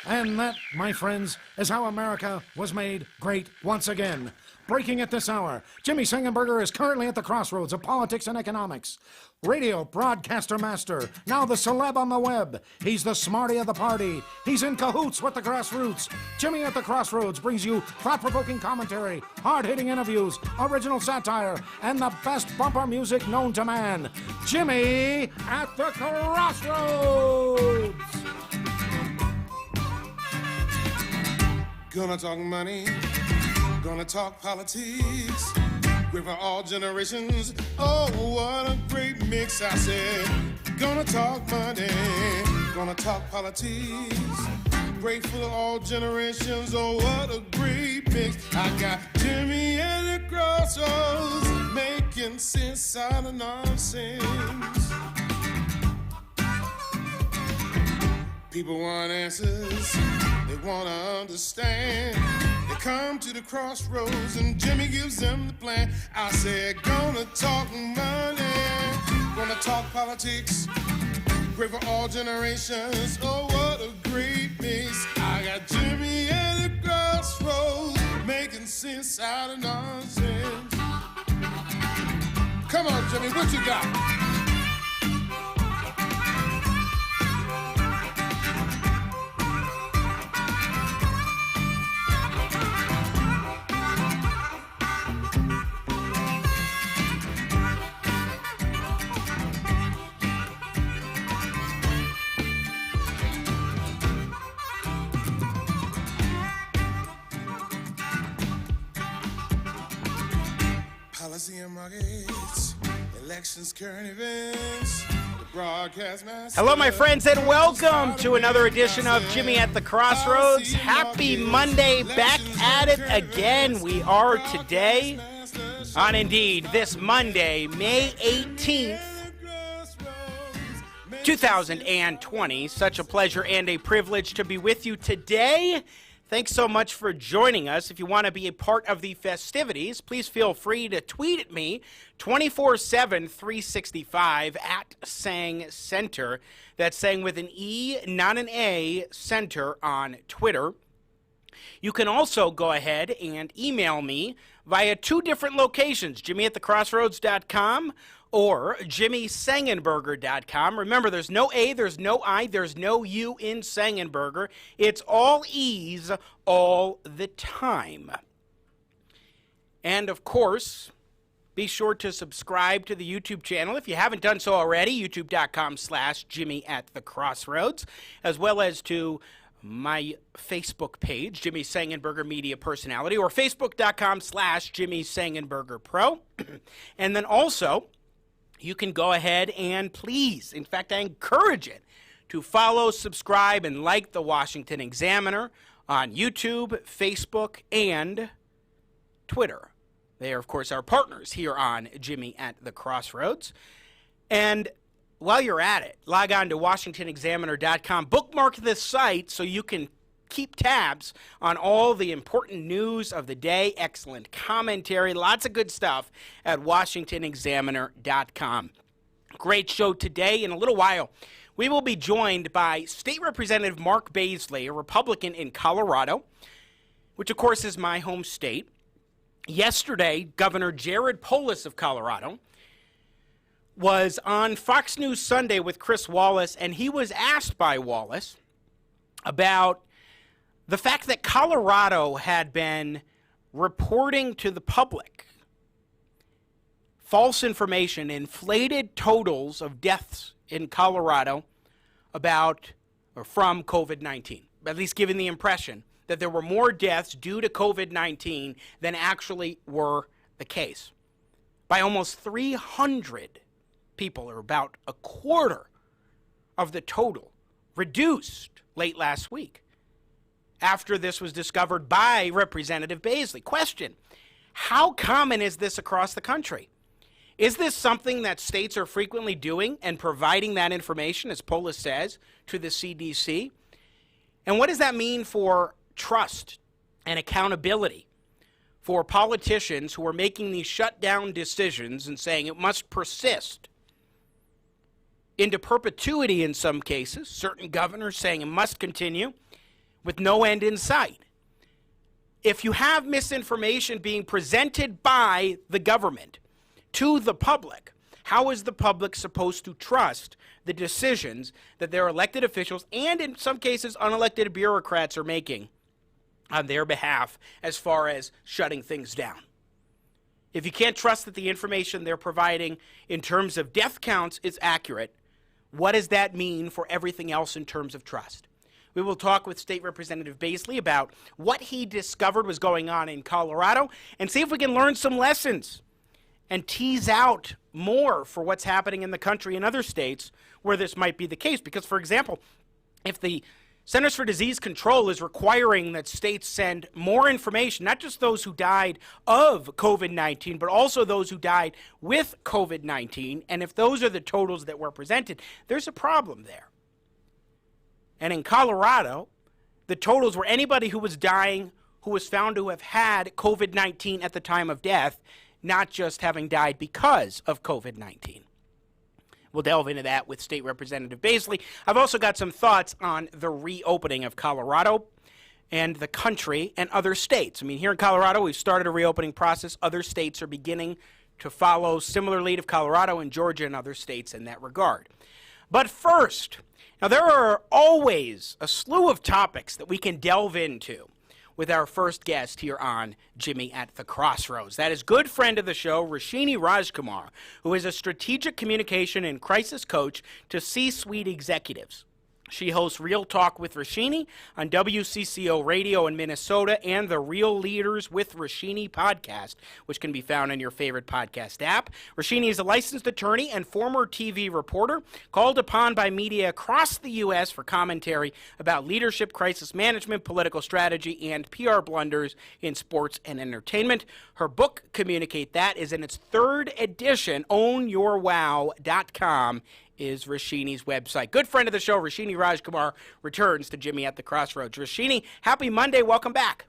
And that, my friends, is how America was made great once again. Breaking at this hour, Jimmy Sengenberger is currently at the crossroads of politics and economics. Radio broadcaster master, now the celeb on the web. He's the smarty of the party. He's in cahoots with the grassroots. Jimmy at the Crossroads brings you thought-provoking commentary, hard-hitting interviews, original satire, and the best bumper music known to man. Jimmy at the Crossroads! Gonna talk money, gonna talk politics. Great for all generations. Oh, what a great mix, I said. Gonna talk money, gonna talk politics. Great for all generations. Oh, what a great mix. I got Jimmy at the Crossroads, making sense out of nonsense. People want answers, they want to understand. They come to the crossroads and Jimmy gives them the plan. I said, gonna talk money, gonna talk politics. Great for all generations. Oh, what a great mix. I got Jimmy at the Crossroads, making sense out of nonsense. Come on, Jimmy, what you got? Policy and markets, elections, current events, the broadcast master. Hello, my friends, and welcome to another edition of Jimmy at the Crossroads. Happy Monday, back at it again. We are today on Indeed, this Monday, May 18th, 2020. Such a pleasure and a privilege to be with you today. Thanks so much for joining us. If you want to be a part of the festivities, please feel free to tweet at me 24/7, 365 at Sang Center. That's Sang with an E, not an A, Center on Twitter. You can also go ahead and email me via two different locations, jimmyatthecrossroads.com or jimmysengenberger.com. Remember, there's no A, there's no I, there's no U in Sengenberger. It's all E's all the time. And, of course, be sure to subscribe to the YouTube channel if you haven't done so already, youtube.com/JimmyAtTheCrossroads, as well as to my Facebook page, Jimmy Sengenberger Media Personality, or facebook.com/Jimmy Sengenberger Pro. And then also, you can go ahead and please, in fact, I encourage it, to follow, subscribe, and like the Washington Examiner on YouTube, Facebook, and Twitter. They are, of course, our partners here on Jimmy at the Crossroads. And while you're at it, log on to WashingtonExaminer.com. Bookmark this site so you can keep tabs on all the important news of the day. Excellent commentary, lots of good stuff at WashingtonExaminer.com. Great show today. In a little while, we will be joined by State Representative Mark Baisley, a Republican in Colorado, which, of course, is my home state. Yesterday, Governor Jared Polis of Colorado was on Fox News Sunday with Chris Wallace, and he was asked by Wallace about the fact that Colorado had been reporting to the public false information, inflated totals of deaths in Colorado about or from COVID-19, at least giving the impression that there were more deaths due to COVID-19 than actually were the case. By almost 300 people, or about a quarter of the total, reduced late last week after this was discovered by Representative Baisley. Question: how common is this across the country? Is this something that states are frequently doing and providing that information, as Polis says, to the CDC? And what does that mean for trust and accountability for politicians who are making these shutdown decisions and saying it must persist into perpetuity in some cases, certain governors saying it must continue, with no end in sight. If you have misinformation being presented by the government to the public, how is the public supposed to trust the decisions that their elected officials and in some cases unelected bureaucrats are making on their behalf as far as shutting things down? If you can't trust that the information they're providing in terms of death counts is accurate, what does that mean for everything else in terms of trust? We will talk with State Representative Baisley about what he discovered was going on in Colorado and see if we can learn some lessons and tease out more for what's happening in the country and other states where this might be the case. Because, for example, if the Centers for Disease Control is requiring that states send more information, not just those who died of COVID-19, but also those who died with COVID-19, and if those are the totals that were presented, there's a problem there. And in Colorado, the totals were anybody who was dying who was found to have had COVID-19 at the time of death, not just having died because of COVID-19. We'll delve into that with State Representative Baisley. I've also got some thoughts on the reopening of Colorado and the country and other states. I mean, here in Colorado, we've started a reopening process. Other states are beginning to follow similar lead of Colorado and Georgia and other states in that regard. But first, now there are always a slew of topics that we can delve into with our first guest here on Jimmy at the Crossroads. That is good friend of the show, Roshini Rajkumar, who is a strategic communication and crisis coach to C-suite executives. She hosts Real Talk with Roshini on WCCO Radio in Minnesota and the Real Leaders with Roshini podcast, which can be found in your favorite podcast app. Roshini is a licensed attorney and former TV reporter, called upon by media across the U.S. for commentary about leadership, crisis management, political strategy, and PR blunders in sports and entertainment. Her book, Communicate That, is in its third edition. OwnYourWow.com is Roshini's website. Good friend of the show, Roshini Rajkumar, returns to Jimmy at the Crossroads. Roshini, happy Monday. Welcome back.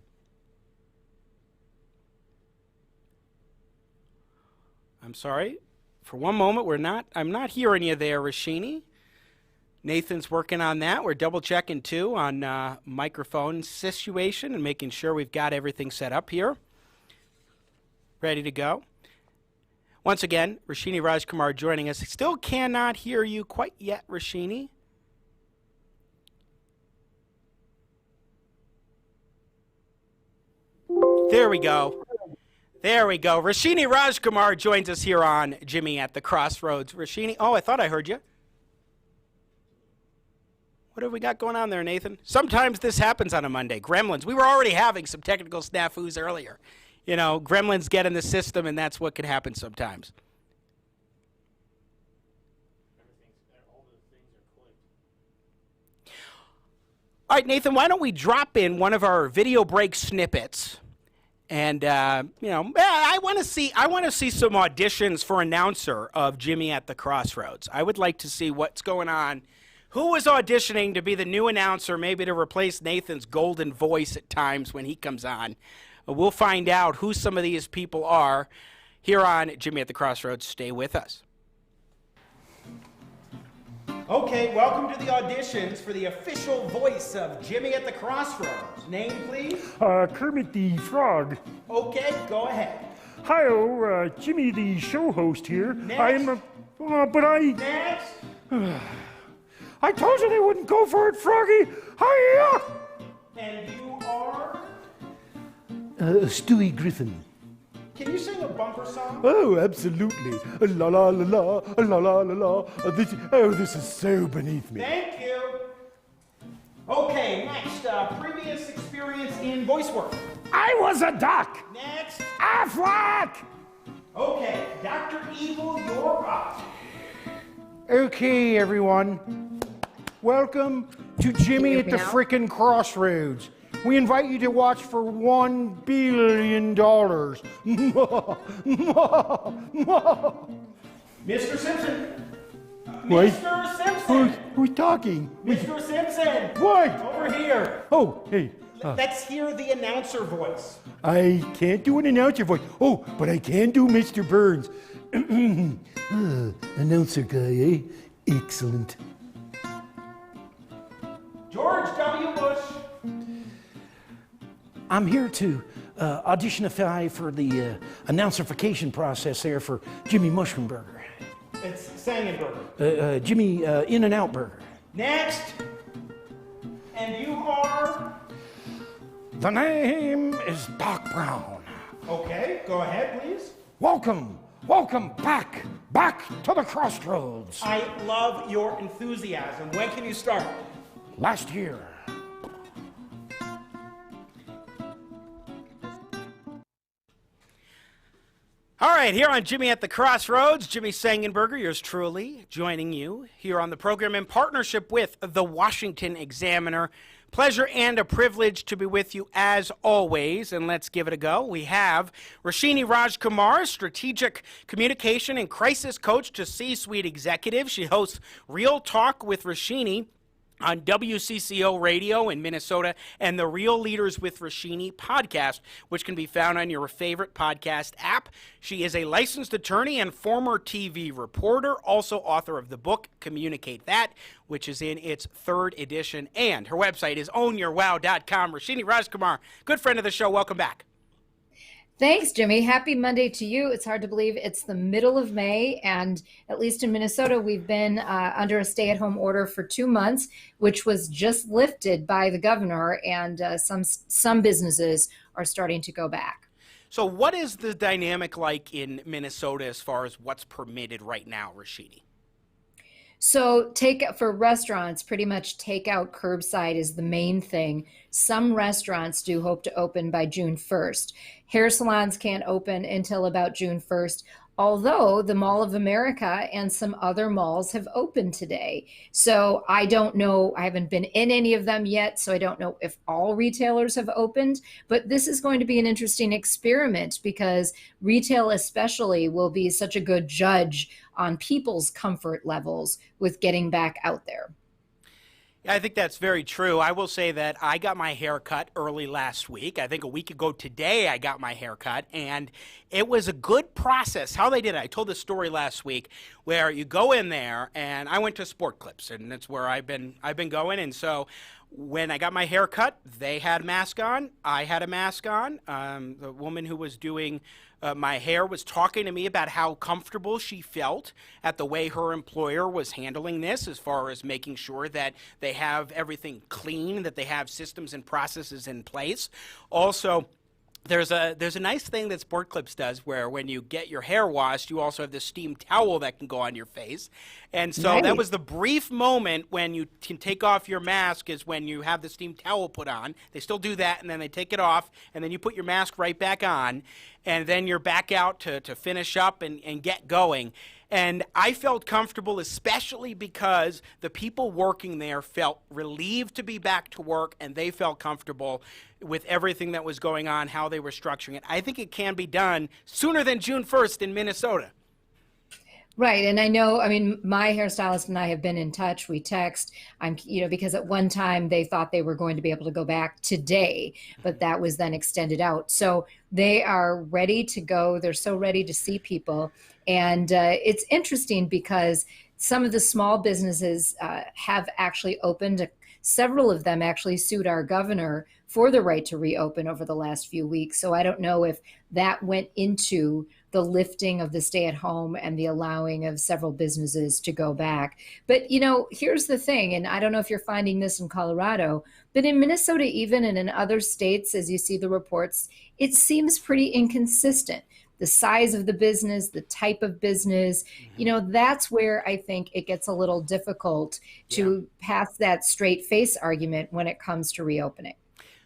I'm sorry. For one moment, I'm not hearing you there, Roshini. Nathan's working on that. We're double checking too on microphone situation and making sure we've got everything set up here. Ready to go. Once again, Roshini Rajkumar joining us. Still cannot hear you quite yet, Roshini. There we go. There we go. Roshini Rajkumar joins us here on Jimmy at the Crossroads. Roshini, oh, I thought I heard you. What have we got going on there, Nathan? Sometimes this happens on a Monday. Gremlins. We were already having some technical snafus earlier. You know, gremlins get in the system, and that's what can happen sometimes. All right, Nathan, why don't we drop in one of our video break snippets? And, I want to see some auditions for announcer of Jimmy at the Crossroads. I would like to see what's going on. Who is auditioning to be the new announcer, maybe to replace Nathan's golden voice at times when he comes on? We'll find out who some of these people are here on Jimmy at the Crossroads. Stay with us. Okay, welcome to the auditions for the official voice of Jimmy at the Crossroads. Name, please? Kermit the Frog. Okay, go ahead. Hi-oh, Jimmy the show host here. Next. Next. I told you they wouldn't go for it, Froggy. Hiya! And you are? Stewie Griffin. Can you sing a bumper song? Oh, absolutely. La la la la, la la la la. This is so beneath me. Thank you. Okay, next, previous experience in voice work. I was a duck. Next. Affleck. Okay, Dr. Evil, you're up. Okay, everyone. Welcome to Jimmy at the frickin' Crossroads. We invite you to watch for $1 billion. Mr. Simpson. Wait. Mr. Simpson. Who's talking? Mr. Simpson. What? Over here. Oh, hey. Let's hear the announcer voice. I can't do an announcer voice. Oh, but I can do Mr. Burns. Announcer guy, eh? Excellent. George W. Bush. I'm here to auditionify for the announcerification process there for Jimmy Mushroomburger. It's Sengenberger. Jimmy In-N-Out Burger. Next. And you are? The name is Doc Brown. Okay, go ahead, please. Welcome back to the Crossroads. I love your enthusiasm. When can you start? Last year. All right, here on Jimmy at the Crossroads, Jimmy Sengenberger, yours truly, joining you here on the program in partnership with the Washington Examiner. Pleasure and a privilege to be with you as always, and let's give it a go. We have Roshini Rajkumar, strategic communication and crisis coach to C-suite executives. She hosts Real Talk with Roshini on WCCO Radio in Minnesota and the Real Leaders with Roshini podcast, which can be found on your favorite podcast app. She is a licensed attorney and former TV reporter, also author of the book Communicate That, which is in its 3rd edition, and her website is ownyourwow.com. Roshini Rajkumar, good friend of the show, welcome back. Thanks, Jimmy. Happy Monday to you. It's hard to believe it's the middle of May, and at least in Minnesota, we've been under a stay-at-home order for 2 months, which was just lifted by the governor, and some businesses are starting to go back. So what is the dynamic like in Minnesota as far as what's permitted right now, Roshini? So for restaurants, pretty much takeout curbside is the main thing. Some restaurants do hope to open by June 1st. Hair salons can't open until about June 1st, although the Mall of America and some other malls have opened today. So I don't know, I haven't been in any of them yet, so I don't know if all retailers have opened, but this is going to be an interesting experiment because retail especially will be such a good judge on people's comfort levels with getting back out there. Yeah, I think that's very true. I will say that I got my hair cut early last week. I think a week ago today I got my hair cut, and it was a good process. How they did it, I told this story last week, where you go in there, and I went to Sport Clips, and that's where I've been going. And so when I got my hair cut, they had a mask on. I had a mask on. The woman who was doing my hair was talking to me about how comfortable she felt at the way her employer was handling this, as far as making sure that they have everything clean, that they have systems and processes in place. Also, there's a nice thing that Sport Clips does where when you get your hair washed, you also have this steam towel that can go on your face. And so that was the brief moment when you can take off your mask, is when you have the steam towel put on. They still do that, and then they take it off, and then you put your mask right back on, and then you're back out to finish up and get going. And I felt comfortable, especially because the people working there felt relieved to be back to work, and they felt comfortable with everything that was going on, how they were structuring it. I think it can be done sooner than June 1st in Minnesota. Right. And I know, I mean, my hairstylist and I have been in touch. We text, because at one time they thought they were going to be able to go back today, but that was then extended out. So they are ready to go. They're so ready to see people. And it's interesting because some of the small businesses have actually opened. Several of them actually sued our governor for the right to reopen over the last few weeks. So I don't know if that went into the lifting of the stay-at-home and the allowing of several businesses to go back. But, here's the thing, and I don't know if you're finding this in Colorado, but in Minnesota, even and in other states, as you see the reports, it seems pretty inconsistent. The size of the business, the type of business, that's where I think it gets a little difficult to pass that straight face argument when it comes to reopening.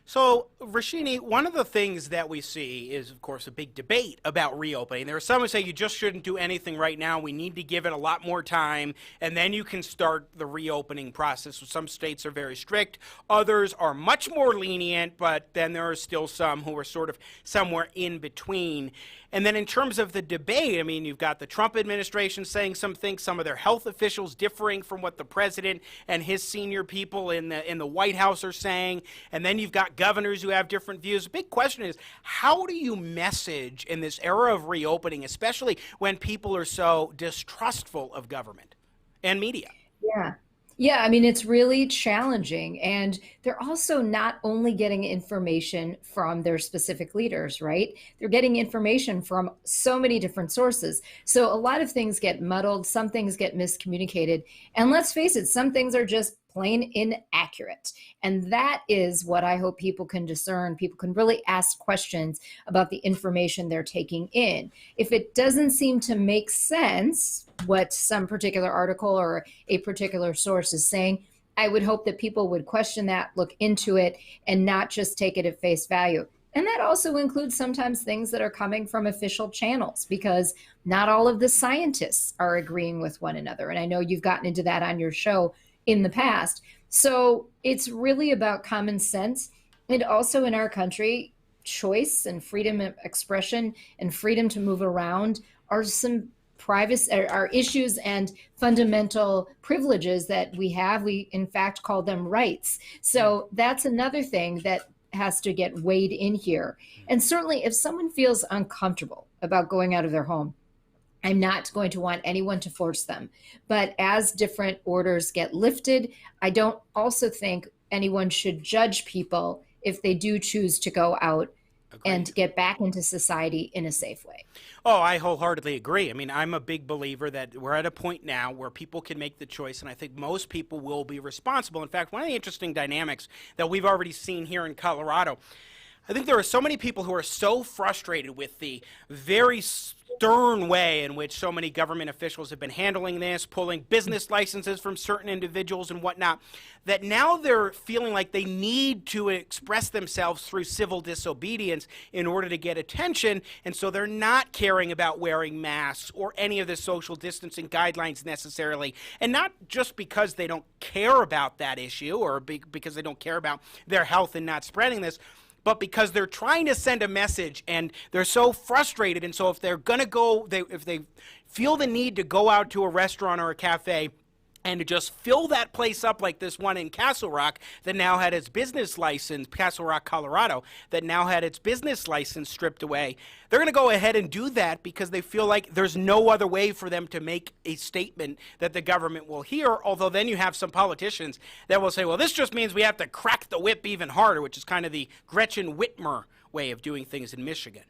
So, Roshini, one of the things that we see is, of course, a big debate about reopening. There are some who say you just shouldn't do anything right now. We need to give it a lot more time, and then you can start the reopening process. So some states are very strict. Others are much more lenient, but then there are still some who are sort of somewhere in between. And then in terms of the debate, I mean, you've got the Trump administration saying some things, some of their health officials differing from what the president and his senior people in the White House are saying. And then you've got governors who have different views. The big question is, how do you message in this era of reopening, especially when people are so distrustful of government and media? Yeah, I mean, it's really challenging. And they're also not only getting information from their specific leaders, right? They're getting information from so many different sources. So a lot of things get muddled, some things get miscommunicated. And let's face it, some things are just plain inaccurate. And that is what I hope people can discern. People can really ask questions about the information they're taking in. If it doesn't seem to make sense, what some particular article or a particular source is saying, I would hope that people would question that, look into it, and not just take it at face value. And that also includes sometimes things that are coming from official channels, because not all of the scientists are agreeing with one another. And I know you've gotten into that on your show in the past. So it's really about common sense. And also in our country, choice and freedom of expression and freedom to move around are some privacy, are issues and fundamental privileges that we have. We, in fact, call them rights. So that's another thing that has to get weighed in here. And certainly if someone feels uncomfortable about going out of their home, I'm not going to want anyone to force them. But as different orders get lifted, I don't also think anyone should judge people if they do choose to go out and get back into society in a safe way. Oh, I wholeheartedly agree. I mean, I'm a big believer that we're at a point now where people can make the choice, and I think most people will be responsible. In fact, one of the interesting dynamics that we've already seen here in Colorado, I think there are so many people who are so frustrated with the very stern way in which so many government officials have been handling this, pulling business licenses from certain individuals and whatnot, that now they're feeling like they need to express themselves through civil disobedience in order to get attention, and so they're not caring about wearing masks or any of the social distancing guidelines necessarily, and not just because they don't care about that issue or because they don't care about their health and not spreading this, but because they're trying to send a message and they're so frustrated. And so if they're going to go, if they feel the need to go out to a restaurant or a cafe and to just fill that place up like this one in Castle Rock that now had its business license, Castle Rock, Colorado, that now had its business license stripped away, they're going to go ahead and do that because they feel like there's no other way for them to make a statement that the government will hear, although then you have some politicians that will say, well, this just means we have to crack the whip even harder, which is kind of the Gretchen Whitmer way of doing things in Michigan.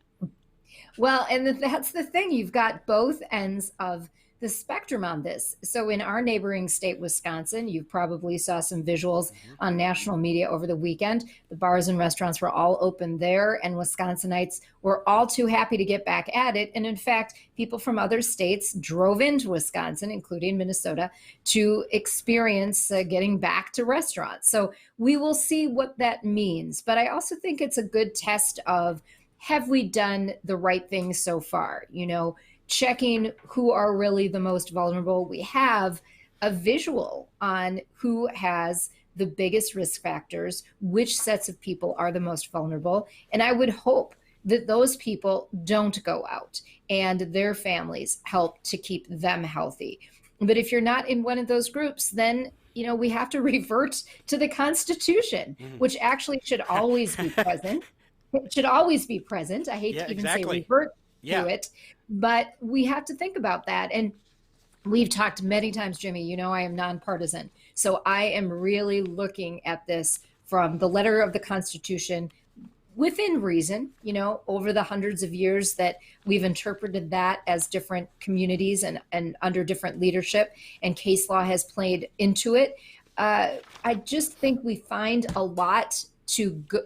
Well, and that's the thing. You've got both ends of the spectrum on this. So in our neighboring state, Wisconsin, you probably saw some visuals on national media over the weekend. The bars and restaurants were all open there, and Wisconsinites were all too happy to get back at it. And in fact, people from other states drove into Wisconsin, including Minnesota, to experience getting back to restaurants. So we will see what that means. But I also think it's a good test of, have we done the right thing so far? You know, checking who are really the most vulnerable. We have a visual on who has the biggest risk factors, which sets of people are the most vulnerable. And I would hope that those people don't go out and their families help to keep them healthy. But if you're not in one of those groups, then we have to revert to the Constitution, which actually should always be present. It should always be present. I hate to even say revert to it, but we have to think about that. And we've talked many times, Jimmy, I am nonpartisan. So I am really looking at this from the letter of the Constitution within reason, over the hundreds of years that we've interpreted that as different communities and under different leadership, and case law has played into it. I just think we find a lot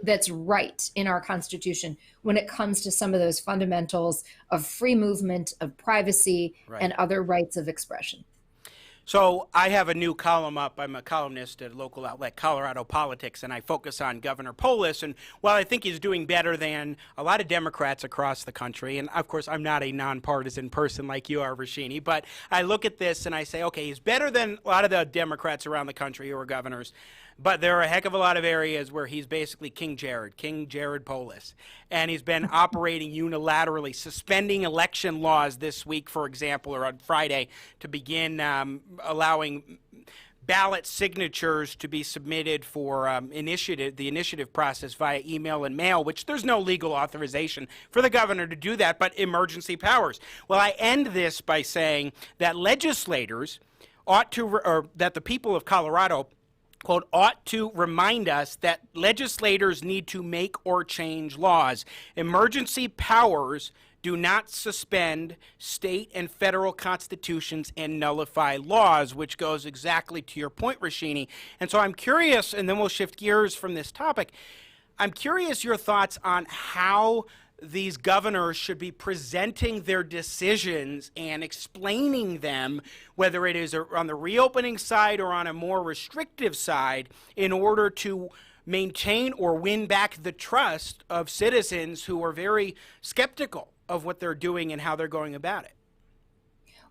that's right in our Constitution when it comes to some of those fundamentals of free movement, of privacy, and other rights of expression. So I have a new column up. I'm a columnist at a local outlet, Colorado Politics, and I focus on Governor Polis. And while I think he's doing better than a lot of Democrats across the country, and of course I'm not a nonpartisan person like you are, Roshini, but I look at this and I say, okay, he's better than a lot of the Democrats around the country who are governors. But there are a heck of a lot of areas where he's basically King Jared Polis. And he's been operating unilaterally, suspending election laws this week, for example, or on Friday, to begin allowing ballot signatures to be submitted for the initiative process via email and mail, which there's no legal authorization for the governor to do that, but emergency powers. Well, I end this by saying that legislators that the people of Colorado, quote, ought to remind us that legislators need to make or change laws. Emergency powers do not suspend state and federal constitutions and nullify laws, which goes exactly to your point, Roshini. And so I'm curious, and then we'll shift gears from this topic. I'm curious your thoughts on how these governors should be presenting their decisions and explaining them, whether it is on the reopening side or on a more restrictive side, in order to maintain or win back the trust of citizens who are very skeptical of what they're doing and how they're going about it.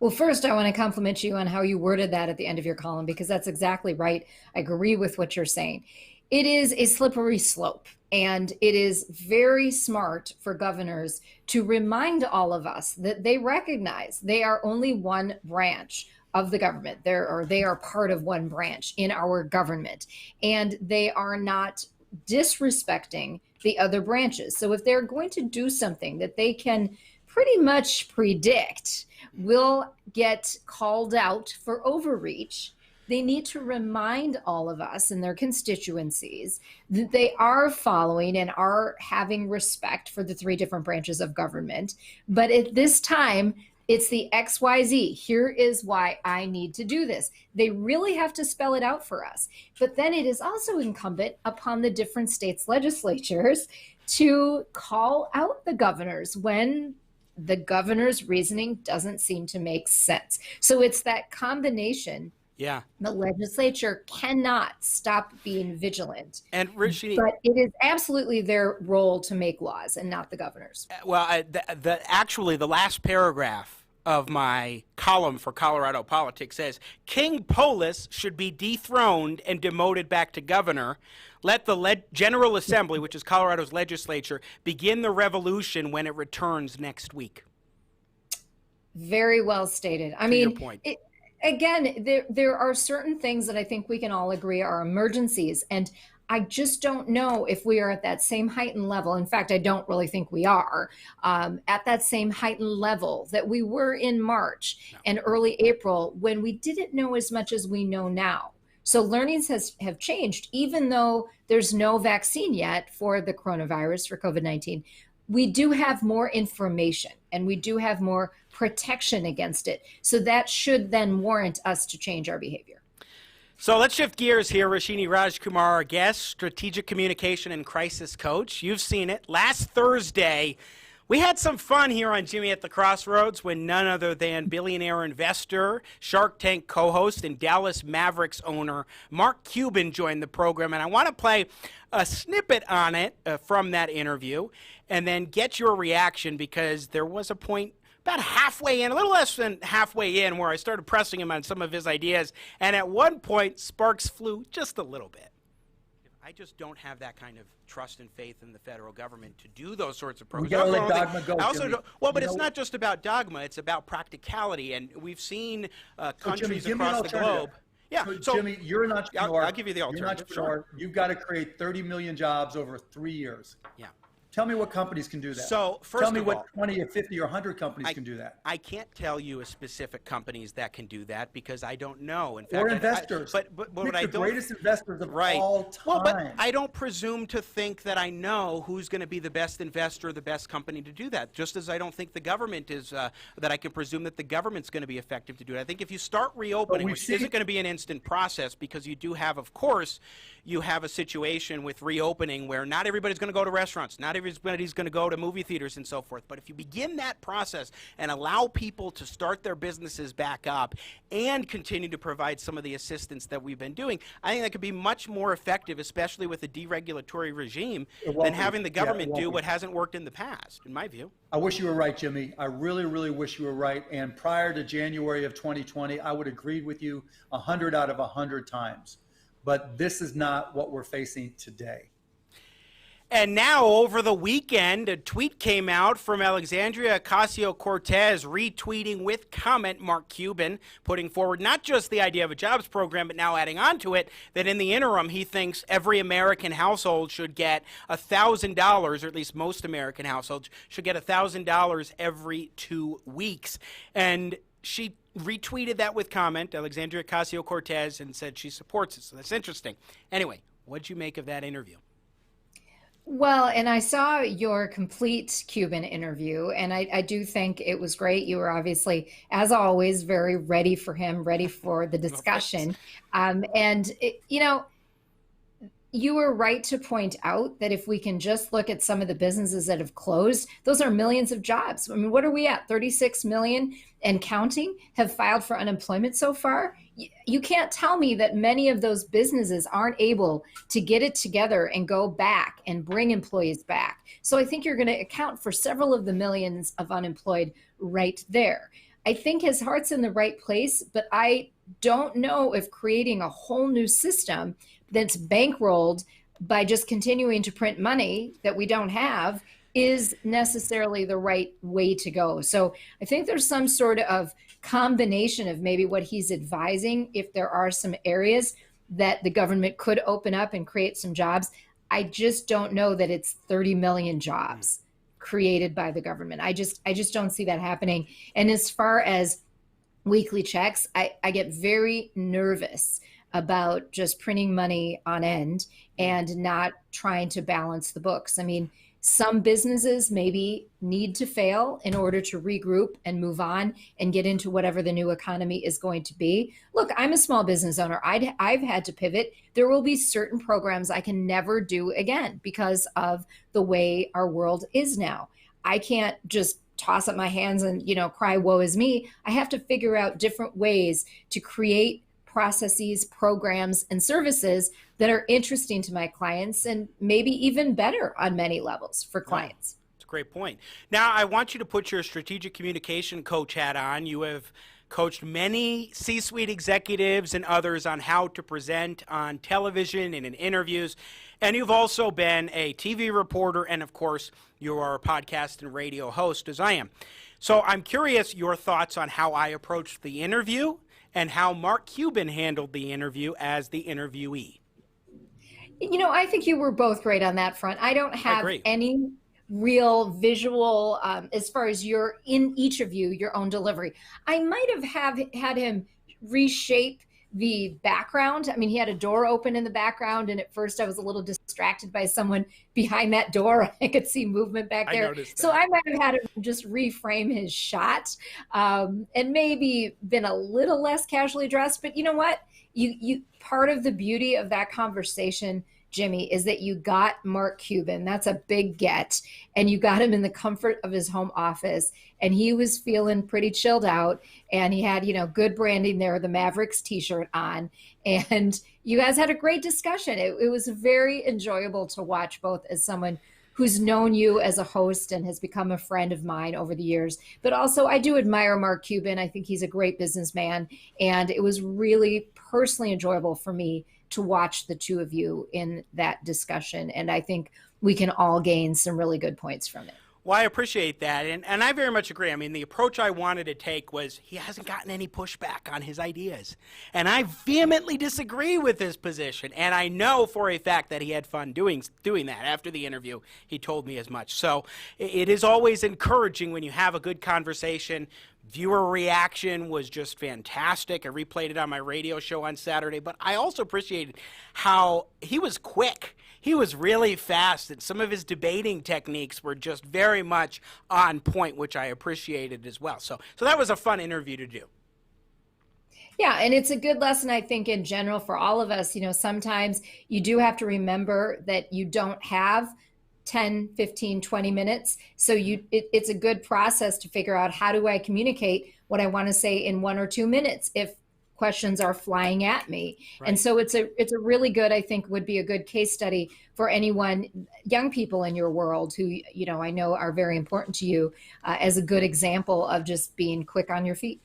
Well, first, I want to compliment you on how you worded that at the end of your column, because that's exactly right. I agree with what you're saying. It is a slippery slope, and it is very smart for governors to remind all of us that they recognize they are only one branch of the government. They are part of one branch in our government, and they are not disrespecting the other branches. So if they're going to do something that they can pretty much predict will get called out for overreach, they need to remind all of us and their constituencies that they are following and are having respect for the three different branches of government. But at this time, it's the XYZ. Here is why I need to do this. They really have to spell it out for us. But then it is also incumbent upon the different states' legislatures to call out the governors when the governor's reasoning doesn't seem to make sense. So it's that combination. Yeah. The legislature cannot stop being vigilant. And Roshini, but it is absolutely their role to make laws and not the governors. Well, actually, the last paragraph of my column for Colorado Politics says, King Polis should be dethroned and demoted back to governor. Let the General Assembly, which is Colorado's legislature, begin the revolution when it returns next week. Very well stated. I mean, again, there are certain things that I think we can all agree are emergencies. And I just don't know if we are at that same heightened level. In fact, I don't really think we are at that same heightened level that we were in March and early April, when we didn't know as much as we know now. So learnings have changed, even though there's no vaccine yet for the coronavirus, for COVID-19. We do have more information and we do have more protection against it. So that should then warrant us to change our behavior. So let's shift gears here. Roshini Rajkumar, our guest, strategic communication and crisis coach. You've seen it. Last Thursday, we had some fun here on Jimmy at the Crossroads when none other than billionaire investor, Shark Tank co-host, and Dallas Mavericks owner Mark Cuban joined the program. And I want to play a snippet on it from that interview and then get your reaction, because there was a point about halfway in, a little less than halfway in, where I started pressing him on some of his ideas. And at one point, sparks flew just a little bit. I just don't have that kind of trust and faith in the federal government to do those sorts of programs. We gotta let dogma go, Well, but it's not just about dogma. It's about practicality. And we've seen countries across the globe. Yeah, so Jimmy, you're an entrepreneur. I'll give you the alternative. You're an entrepreneur. Sure. You've got to create 30 million jobs over 3 years. Yeah. Tell me what companies can do that. So first tell me of what all, 20 or 50 or 100 companies can do that. I can't tell you a specific companies that can do that because I don't know. In fact, or investors. But what I the don't, greatest investors of right. all time. Well, but I don't presume to think that I know who's going to be the best investor, the best company to do that. Just as I don't think the government is that I can presume that the government's going to be effective to do it. I think if you start reopening, which isn't going to be an instant process, because you do have, of course, you have a situation with reopening where not everybody's going to go to restaurants, not everybody's going to go to movie theaters and so forth. But if you begin that process and allow people to start their businesses back up and continue to provide some of the assistance that we've been doing, I think that could be much more effective, especially with a deregulatory regime, than having the government do what hasn't worked in the past, in my view. I wish you were right, Jimmy. I really, really wish you were right. And prior to January of 2020, I would agree with you 100 out of 100 times. But this is not what we're facing today. And now, over the weekend, a tweet came out from Alexandria Ocasio-Cortez retweeting with comment Mark Cuban, putting forward not just the idea of a jobs program, but now adding on to it that in the interim, he thinks every American household should get $1,000, or at least most American households should get $1,000 every 2 weeks. And she retweeted that with comment, Alexandria Ocasio-Cortez, and said she supports it. So that's interesting. Anyway, what'd you make of that interview? Well, and I saw your complete Cuban interview, and I do think it was great. You were obviously, as always, very ready for him, ready for the discussion. You were right to point out that if we can just look at some of the businesses that have closed, those are millions of jobs. I mean, what are we at? 36 million and counting have filed for unemployment so far. You can't tell me that many of those businesses aren't able to get it together and go back and bring employees back. So I think you're going to account for several of the millions of unemployed right there. I think his heart's in the right place, but I don't know if creating a whole new system that's bankrolled by just continuing to print money that we don't have is necessarily the right way to go. So I think there's some sort of combination of maybe what he's advising, if there are some areas that the government could open up and create some jobs. I just don't know that it's 30 million jobs created by the government. I just don't see that happening. And as far as weekly checks, I get very nervous about just printing money on end and not trying to balance the books. I mean, some businesses maybe need to fail in order to regroup and move on and get into whatever the new economy is going to be. Look, I'm a small business owner. I've had to pivot. There will be certain programs I can never do again because of the way our world is now. I can't just toss up my hands and, cry, woe is me. I have to figure out different ways to create processes, programs, and services that are interesting to my clients and maybe even better on many levels for clients. That's a great point. Now, I want you to put your strategic communication coach hat on. You have coached many C-suite executives and others on how to present on television and in interviews. And you've also been a TV reporter, and of course, you are a podcast and radio host, as I am. So I'm curious your thoughts on how I approached the interview and how Mark Cuban handled the interview as the interviewee. I think you were both great on that front. I don't have any real visual as far as in each of you, your own delivery. I might have had him reshape the background. I mean, he had a door open in the background, and at first I was a little distracted by someone behind that door. I could see movement back there. So I might have had him just reframe his shot and maybe been a little less casually dressed. But you know what? You part of the beauty of that conversation, Jimmy, is that you got Mark Cuban. That's a big get. And you got him in the comfort of his home office. And he was feeling pretty chilled out. And he had, good branding there, the Mavericks t-shirt on. And you guys had a great discussion. It was very enjoyable to watch, both as someone who's known you as a host and has become a friend of mine over the years. But also, I do admire Mark Cuban. I think he's a great businessman. And it was really personally enjoyable for me to watch the two of you in that discussion. And I think we can all gain some really good points from it. Well, I appreciate that. And I very much agree. I mean, the approach I wanted to take was he hasn't gotten any pushback on his ideas. And I vehemently disagree with his position. And I know for a fact that he had fun doing that. After the interview, he told me as much. So it is always encouraging when you have a good conversation. Viewer reaction was just fantastic. I replayed it on my radio show on Saturday. But I also appreciated how he was quick. He was really fast, and some of his debating techniques were just very much on point, which I appreciated as well. So that was a fun interview to do. Yeah, and it's a good lesson, I think, in general for all of us. Sometimes you do have to remember that you don't have 10, 15, 20 minutes. So it's a good process to figure out, how do I communicate what I want to say in 1 or 2 minutes if questions are flying at me. Right. And so it's a really good, I think, would be a good case study for anyone, young people in your world who, I know are very important to you, as a good example of just being quick on your feet.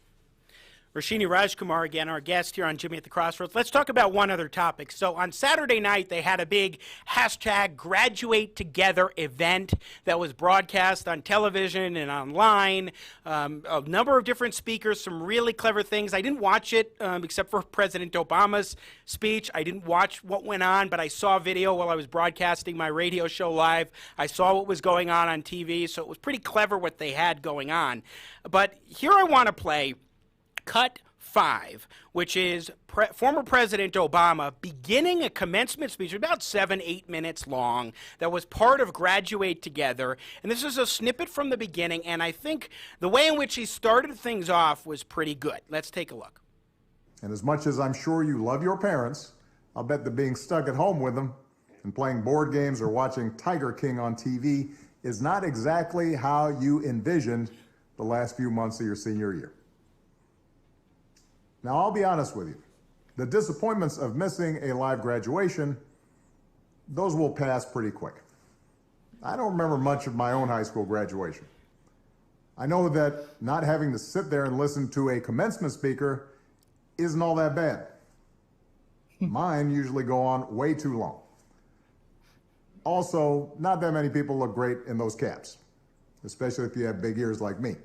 Roshini Rajkumar, again, our guest here on Jimmy at the Crossroads. Let's talk about one other topic. So on Saturday night, they had a big #GraduateTogether event that was broadcast on television and online. A number of different speakers, some really clever things. I didn't watch it except for President Obama's speech. I didn't watch what went on, but I saw video while I was broadcasting my radio show live. I saw what was going on TV, so it was pretty clever what they had going on. But here I want to play cut 5, which is former President Obama beginning a commencement speech about 7-8 minutes long that was part of Graduate Together. And this is a snippet from the beginning, and I think the way in which he started things off was pretty good. Let's take a look. And as much as I'm sure you love your parents, I'll bet that being stuck at home with them and playing board games or watching Tiger King on TV is not exactly how you envisioned the last few months of your senior year. Now, I'll be honest with you. The disappointments of missing a live graduation, those will pass pretty quick. I don't remember much of my own high school graduation. I know that not having to sit there and listen to a commencement speaker isn't all that bad. Mine usually go on way too long. Also, not that many people look great in those caps, especially if you have big ears like me.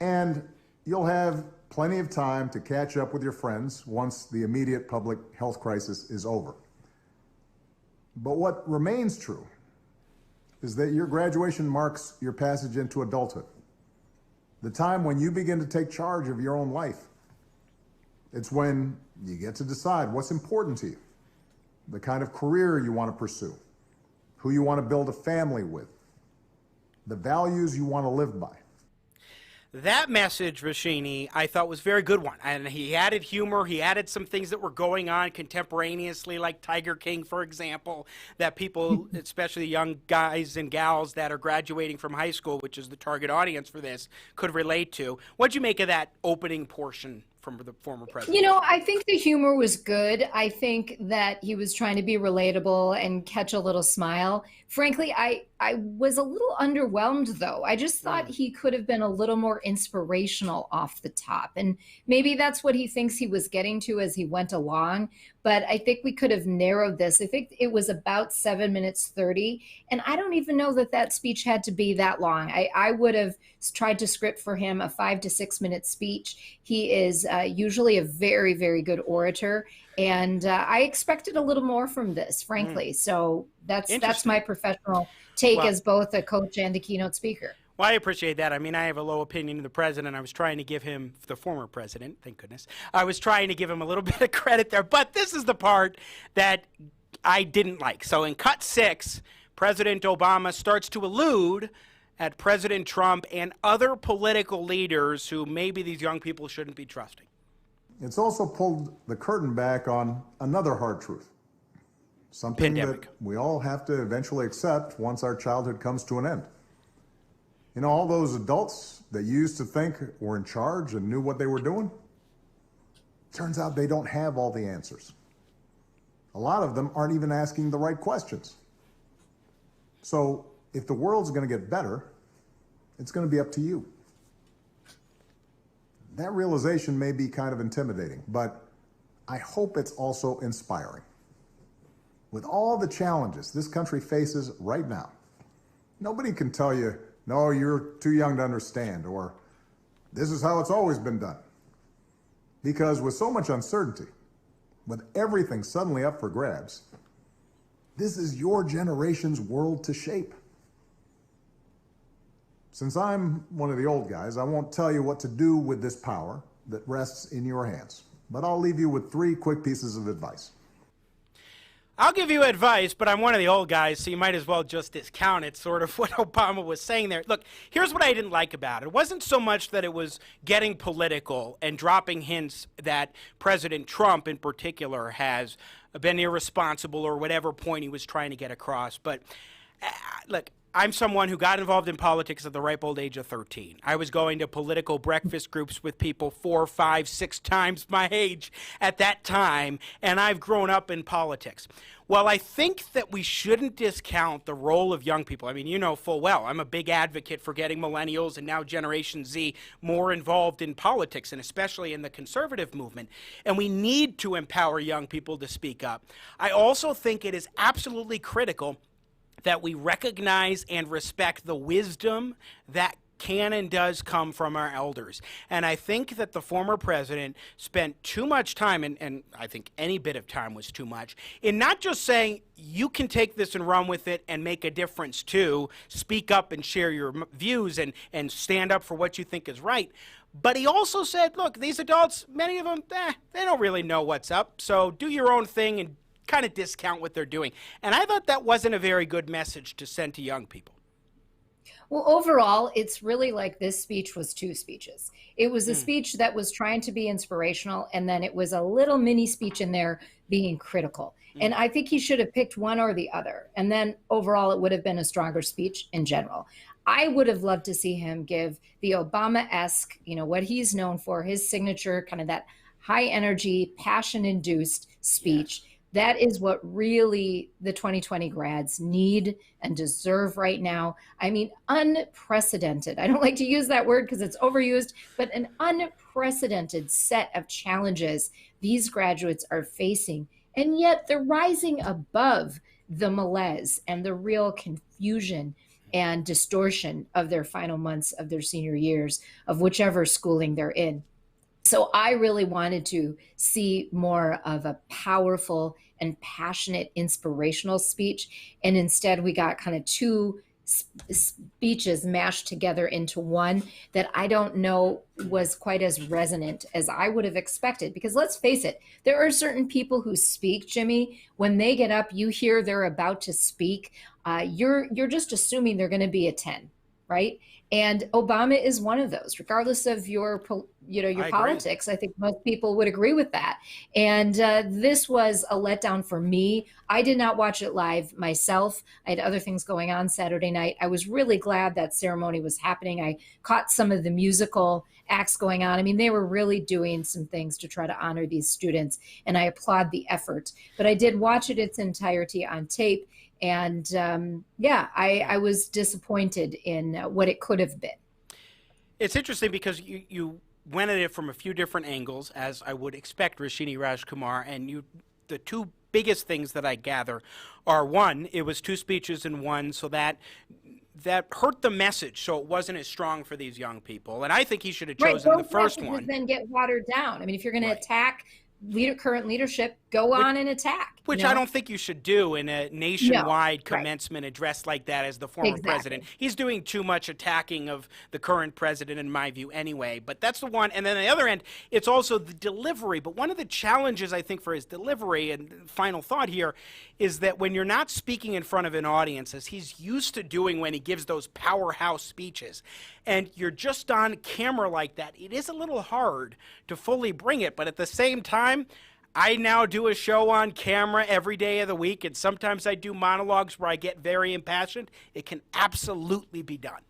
And you'll have plenty of time to catch up with your friends once the immediate public health crisis is over. But what remains true is that your graduation marks your passage into adulthood, the time when you begin to take charge of your own life. It's when you get to decide what's important to you, the kind of career you want to pursue, who you want to build a family with, the values you want to live by. That message, Roshini, I thought was a very good one. And he added humor. He added some things that were going on contemporaneously, like Tiger King, for example, that people, especially young guys and gals that are graduating from high school, which is the target audience for this, could relate to. What'd you make of that opening portion from the former president? You know, I think the humor was good. I think that he was trying to be relatable and catch a little smile. Frankly, I was a little underwhelmed, though. I just thought he could have been a little more inspirational off the top. And maybe that's what he thinks he was getting to as he went along. But I think we could have narrowed this. I think it was about 7 minutes 30. And I don't even know that that speech had to be that long. I would have tried to script for him a 5 to 6 minute speech. He is usually a very, very good orator. And I expected a little more from this, frankly. So that's my professional take as both a coach and a keynote speaker. Well, I appreciate that. I mean, I have a low opinion of the president. I was trying to give him, the former president, thank goodness, I was trying to give him a little bit of credit there. But this is the part that I didn't like. So in cut 6, President Obama starts to allude at President Trump and other political leaders who maybe these young people shouldn't be trusting. It's also pulled the curtain back on another hard truth, something that we all have to eventually accept once our childhood comes to an end. You know, all those adults that you used to think were in charge and knew what they were doing, turns out they don't have all the answers. A lot of them aren't even asking the right questions. So if the world's going to get better, it's going to be up to you. That realization may be kind of intimidating, but I hope it's also inspiring. With all the challenges this country faces right now, nobody can tell you, no, you're too young to understand, or this is how it's always been done. Because with so much uncertainty, with everything suddenly up for grabs, this is your generation's world to shape. Since I'm one of the old guys, I won't tell you what to do with this power that rests in your hands, but I'll leave you with 3 quick pieces of advice. I'll give you advice, but I'm one of the old guys, so you might as well just discount it, sort of what Obama was saying there. Look, here's what I didn't like about it. It wasn't so much that it was getting political and dropping hints that President Trump in particular has been irresponsible or whatever point he was trying to get across. But look, I'm someone who got involved in politics at the ripe old age of 13. I was going to political breakfast groups with people 4, 5, 6 times my age at that time, and I've grown up in politics. While I think that we shouldn't discount the role of young people, I mean, you know full well, I'm a big advocate for getting millennials and now Generation Z more involved in politics, and especially in the conservative movement, and we need to empower young people to speak up. I also think it is absolutely critical that we recognize and respect the wisdom that can and does come from our elders. And I think that the former president spent too much time, and I think any bit of time was too much, in not just saying, you can take this and run with it and make a difference too, speak up and share your views and stand up for what you think is right, But he also said, look, these adults, many of them, they don't really know what's up. So do your own thing and kind of discount what they're doing. And I thought that wasn't a very good message to send to young people. Well, overall, it's really like this speech was two speeches. It was a speech that was trying to be inspirational, and then it was a little mini speech in there being critical. And I think he should have picked one or the other. And then overall, it would have been a stronger speech in general. I would have loved to see him give the Obama-esque, what he's known for, his signature, kind of that high energy, passion-induced speech. Yeah. That is what really the 2020 grads need and deserve right now. I mean, unprecedented. I don't like to use that word because it's overused, but an unprecedented set of challenges these graduates are facing. And yet they're rising above the malaise and the real confusion and distortion of their final months of their senior years of whichever schooling they're in. So I really wanted to see more of a powerful and passionate, inspirational speech. And instead we got kind of two speeches mashed together into one that I don't know was quite as resonant as I would have expected. Because let's face it, there are certain people who speak, Jimmy, when they get up, you hear they're about to speak, you're just assuming they're going to be a 10, right? And Obama is one of those, regardless of your politics. I think most people would agree with that. And this was a letdown for me. I did not watch it live myself. I had other things going on Saturday night. I was really glad that ceremony was happening. I caught some of the musical acts going on. I mean, they were really doing some things to try to honor these students, and I applaud the effort. But I did watch it its entirety on tape. And I was disappointed in what it could have been. It's interesting because you went at it from a few different angles, as I would expect, Roshini Rajkumar, and the two biggest things that I gather are, one, it was two speeches in one, so that hurt the message, so it wasn't as strong for these young people. And I think he should have chosen the first one. Then get watered down. I mean, if you're going to attack current leadership, go on and attack. Which I don't think you should do in a nationwide commencement address like that as the former president. He's doing too much attacking of the current president, in my view, anyway. But that's the one. And then on the other end, it's also the delivery. But one of the challenges, I think, for his delivery, and final thought here, is that when you're not speaking in front of an audience, as he's used to doing when he gives those powerhouse speeches, and you're just on camera like that, it is a little hard to fully bring it. But at the same time, I now do a show on camera every day of the week, and sometimes I do monologues where I get very impassioned. It can absolutely be done.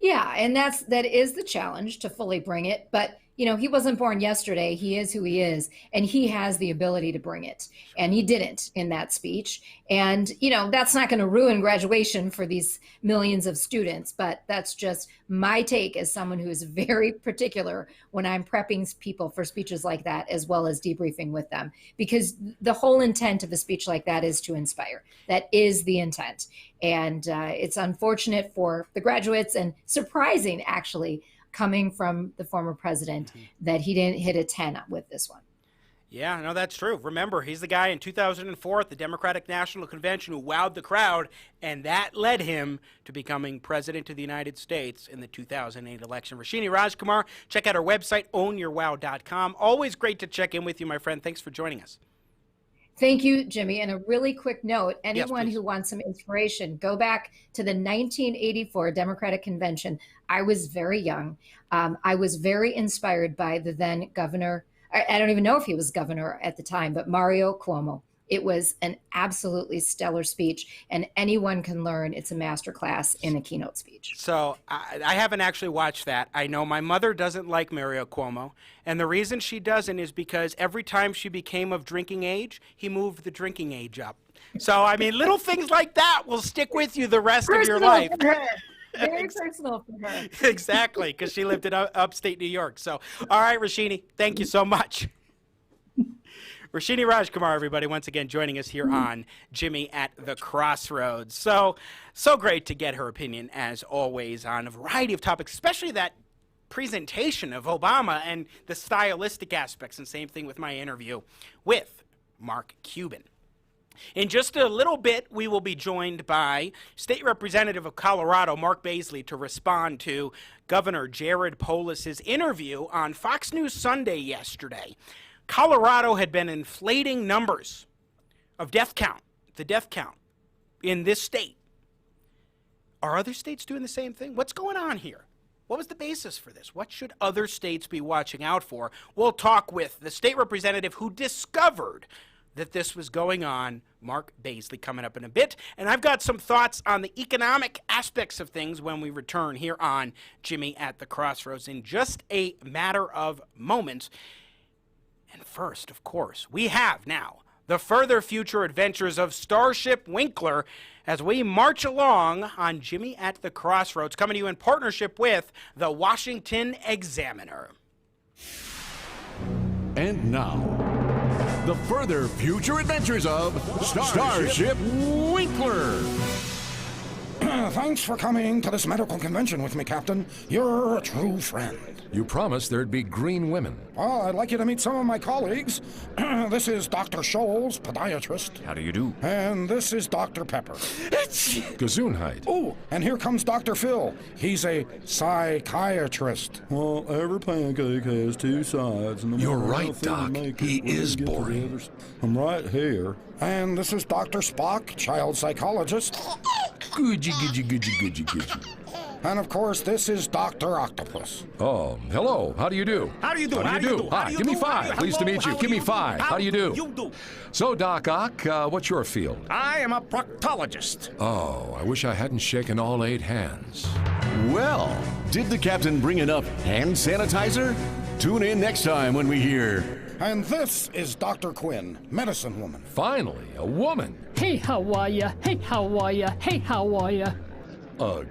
Yeah, and that is the challenge, to fully bring it. But he wasn't born yesterday. He is who he is, and he has the ability to bring it. And he didn't in that speech. And, that's not going to ruin graduation for these millions of students. But that's just my take as someone who is very particular when I'm prepping people for speeches like that, as well as debriefing with them. Because the whole intent of a speech like that is to inspire. That is the intent. And it's unfortunate for the graduates, and surprising, actually, coming from the former president, that he didn't hit a 10 with this one. Yeah, no, that's true. Remember, he's the guy in 2004 at the Democratic National Convention who wowed the crowd, and that led him to becoming president of the United States in the 2008 election. Roshini Rajkumar, check out our website, ownyourwow.com. Always great to check in with you, my friend. Thanks for joining us. Thank you, Jimmy. And a really quick note, anyone who wants some inspiration, go back to the 1984 Democratic Convention. I was very young. I was very inspired by the then governor. I don't even know if he was governor at the time, but Mario Cuomo. It was an absolutely stellar speech, and anyone can learn. It's a masterclass in a keynote speech. So I haven't actually watched that. I know my mother doesn't like Mario Cuomo, and the reason she doesn't is because every time she became of drinking age, he moved the drinking age up. So, I mean, little things like that will stick with you the rest of your life. Very personal for her. Exactly, because she lived in upstate New York. So, all right, Roshini, thank you so much. Roshini Rajkumar, everybody, once again joining us here on Jimmy at the Crossroads. So great to get her opinion, as always, on a variety of topics, especially that presentation of Obama and the stylistic aspects, and same thing with my interview with Mark Cuban. In just a little bit, we will be joined by State Representative of Colorado, Mark Baisley, to respond to Governor Jared Polis's interview on Fox News Sunday yesterday. Colorado had been inflating numbers of the death count in this state. Are other states doing the same thing? What's going on here? What was the basis for this? What should other states be watching out for? We'll talk with the state representative who discovered that this was going on, Mark Baisley, coming up in a bit. And I've got some thoughts on the economic aspects of things when we return here on Jimmy at the Crossroads in just a matter of moments. And first, of course, we have now the further future adventures of Starship Winkler as we march along on Jimmy at the Crossroads, coming to you in partnership with the Washington Examiner. And now, the further future adventures of Starship Winkler. Thanks for coming to this medical convention with me, Captain. You're a true friend. You promised there'd be green women. Well, I'd like you to meet some of my colleagues. This is Dr. Scholes, podiatrist. How do you do? And this is Dr. Pepper. Gesundheit. Oh, and here comes Dr. Phil. He's a psychiatrist. Well, every pancake has two sides. And You're right, Doc. He is boring. I'm right here. And this is Dr. Spock, child psychologist. Goodgy. And of course, this is Dr. Octopus. Oh, hello. How do you do? How do you do? How do you do? Hi, give me five. Pleased to meet you. Give me five. How do you do? You do. So, Doc Ock, what's your field? I am a proctologist. Oh, I wish I hadn't shaken all 8 hands. Well, did the captain bring enough hand sanitizer? Tune in next time when we hear... And this is Dr. Quinn, medicine woman. Finally, a woman. Hey, how are ya? Hey, how are ya? Hey, how are ya? Ugh.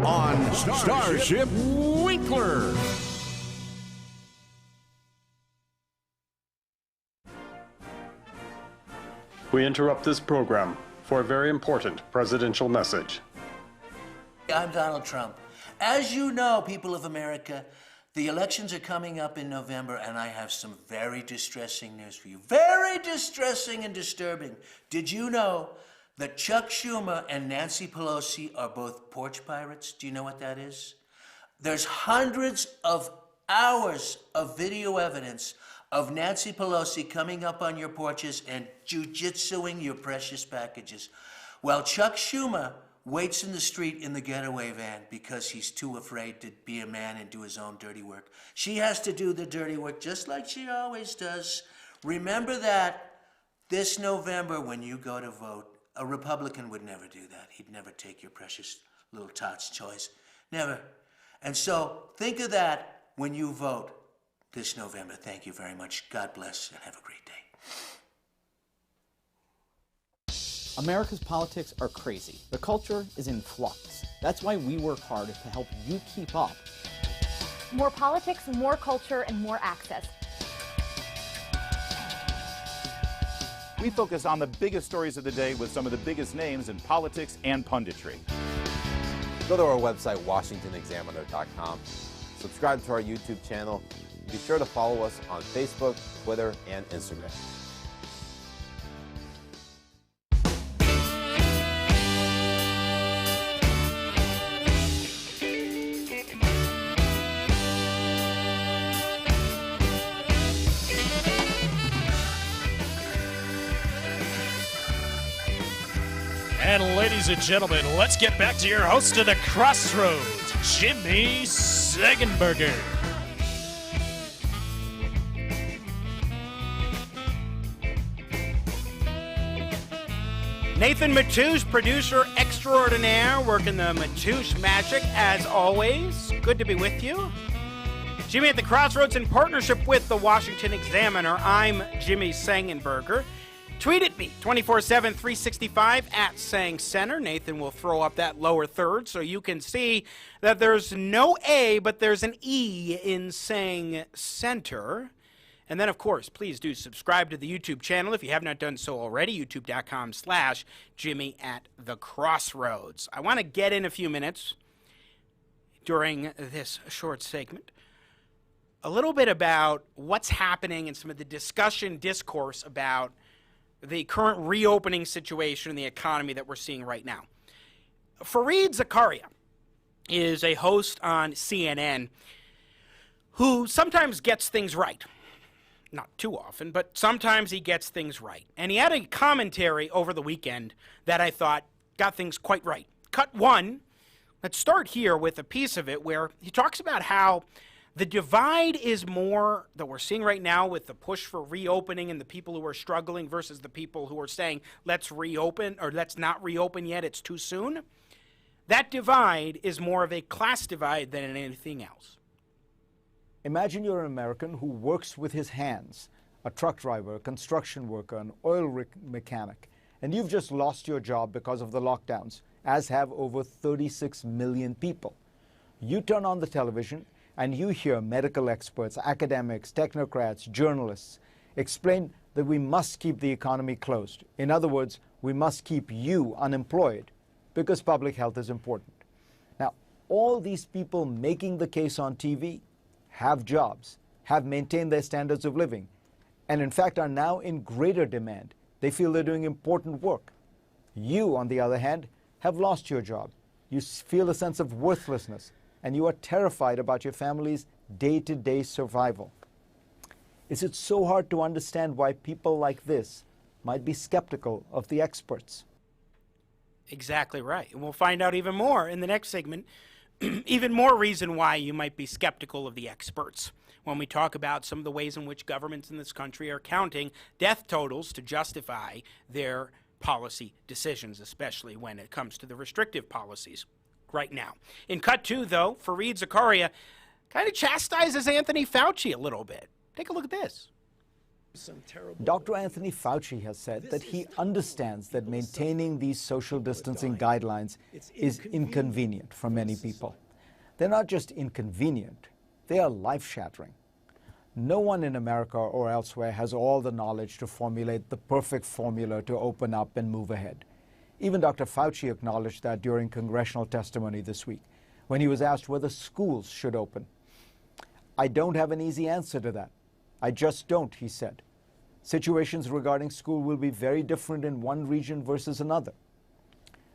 On Starship Winkler. We interrupt this program for a very important presidential message. I'm Donald Trump. As you know, people of America, the elections are coming up in November, and I have some very distressing news for you. Very distressing and disturbing. Did you know that Chuck Schumer and Nancy Pelosi are both porch pirates? Do you know what that is? There's hundreds of hours of video evidence of Nancy Pelosi coming up on your porches and jujitsuing your precious packages. Well, Chuck Schumer waits in the street in the getaway van because he's too afraid to be a man and do his own dirty work. She has to do the dirty work just like she always does. Remember that this November when you go to vote, a Republican would never do that. He'd never take your precious little tot's choice. Never. And so think of that when you vote this November. Thank you very much. God bless and have a great day. America's politics are crazy. The culture is in flux. That's why we work hard to help you keep up. More politics, more culture, and more access. We focus on the biggest stories of the day with some of the biggest names in politics and punditry. Go to our website, WashingtonExaminer.com. Subscribe to our YouTube channel. Be sure to follow us on Facebook, Twitter, and Instagram. And ladies and gentlemen, let's get back to your host of the Crossroads, Jimmy Sengenberger. Nathan Matoush, producer extraordinaire, working the Matoush magic as always. Good to be with you. Jimmy at the Crossroads in partnership with the Washington Examiner. I'm Jimmy Sengenberger. Tweet at me, 24/7, 365 at Sang Center. Nathan will throw up that lower third so you can see that there's no A, but there's an E in Sang Center. And then, of course, please do subscribe to the YouTube channel if you have not done so already, youtube.com/Jimmy at the Crossroads. I want to get in a few minutes during this short segment a little bit about what's happening and some of the discourse about the current reopening situation in the economy that we're seeing right now. Fareed Zakaria is a host on CNN who sometimes gets things right. Not too often, but sometimes he gets things right. And he had a commentary over the weekend that I thought got things quite right. Cut one, let's start here with a piece of it where he talks about how the divide is more that we're seeing right now with the push for reopening and the people who are struggling versus the people who are saying, let's reopen or let's not reopen yet, it's too soon. That divide is more of a class divide than anything else. Imagine you're an American who works with his hands, a truck driver, a construction worker, an oil rig mechanic, and you've just lost your job because of the lockdowns, as have over 36 million people. You turn on the television and you hear medical experts, academics, technocrats, journalists explain that we must keep the economy closed. In other words, we must keep you unemployed because public health is important. Now, all these people making the case on TV have jobs, have maintained their standards of living, and in fact are now in greater demand. They feel they're doing important work. You, on the other hand, have lost your job. You feel a sense of worthlessness, and you are terrified about your family's day-to-day survival. Is it so hard to understand why people like this might be skeptical of the experts? Exactly right. And we'll find out even more in the next segment, even more reason why you might be skeptical of the experts when we talk about some of the ways in which governments in this country are counting death totals to justify their policy decisions, especially when it comes to the restrictive policies right now. In cut two, though, Fareed Zakaria kind of chastises Anthony Fauci a little bit. Take a look at this. Dr. Anthony Fauci has said that he understands that maintaining these social distancing guidelines is inconvenient for many people. They're not just inconvenient, they are life-shattering. No one in America or elsewhere has all the knowledge to formulate the perfect formula to open up and move ahead. Even Dr. Fauci acknowledged that during congressional testimony this week, when he was asked whether schools should open. I don't have an easy answer to that. I just don't, he said. Situations regarding school will be very different in one region versus another.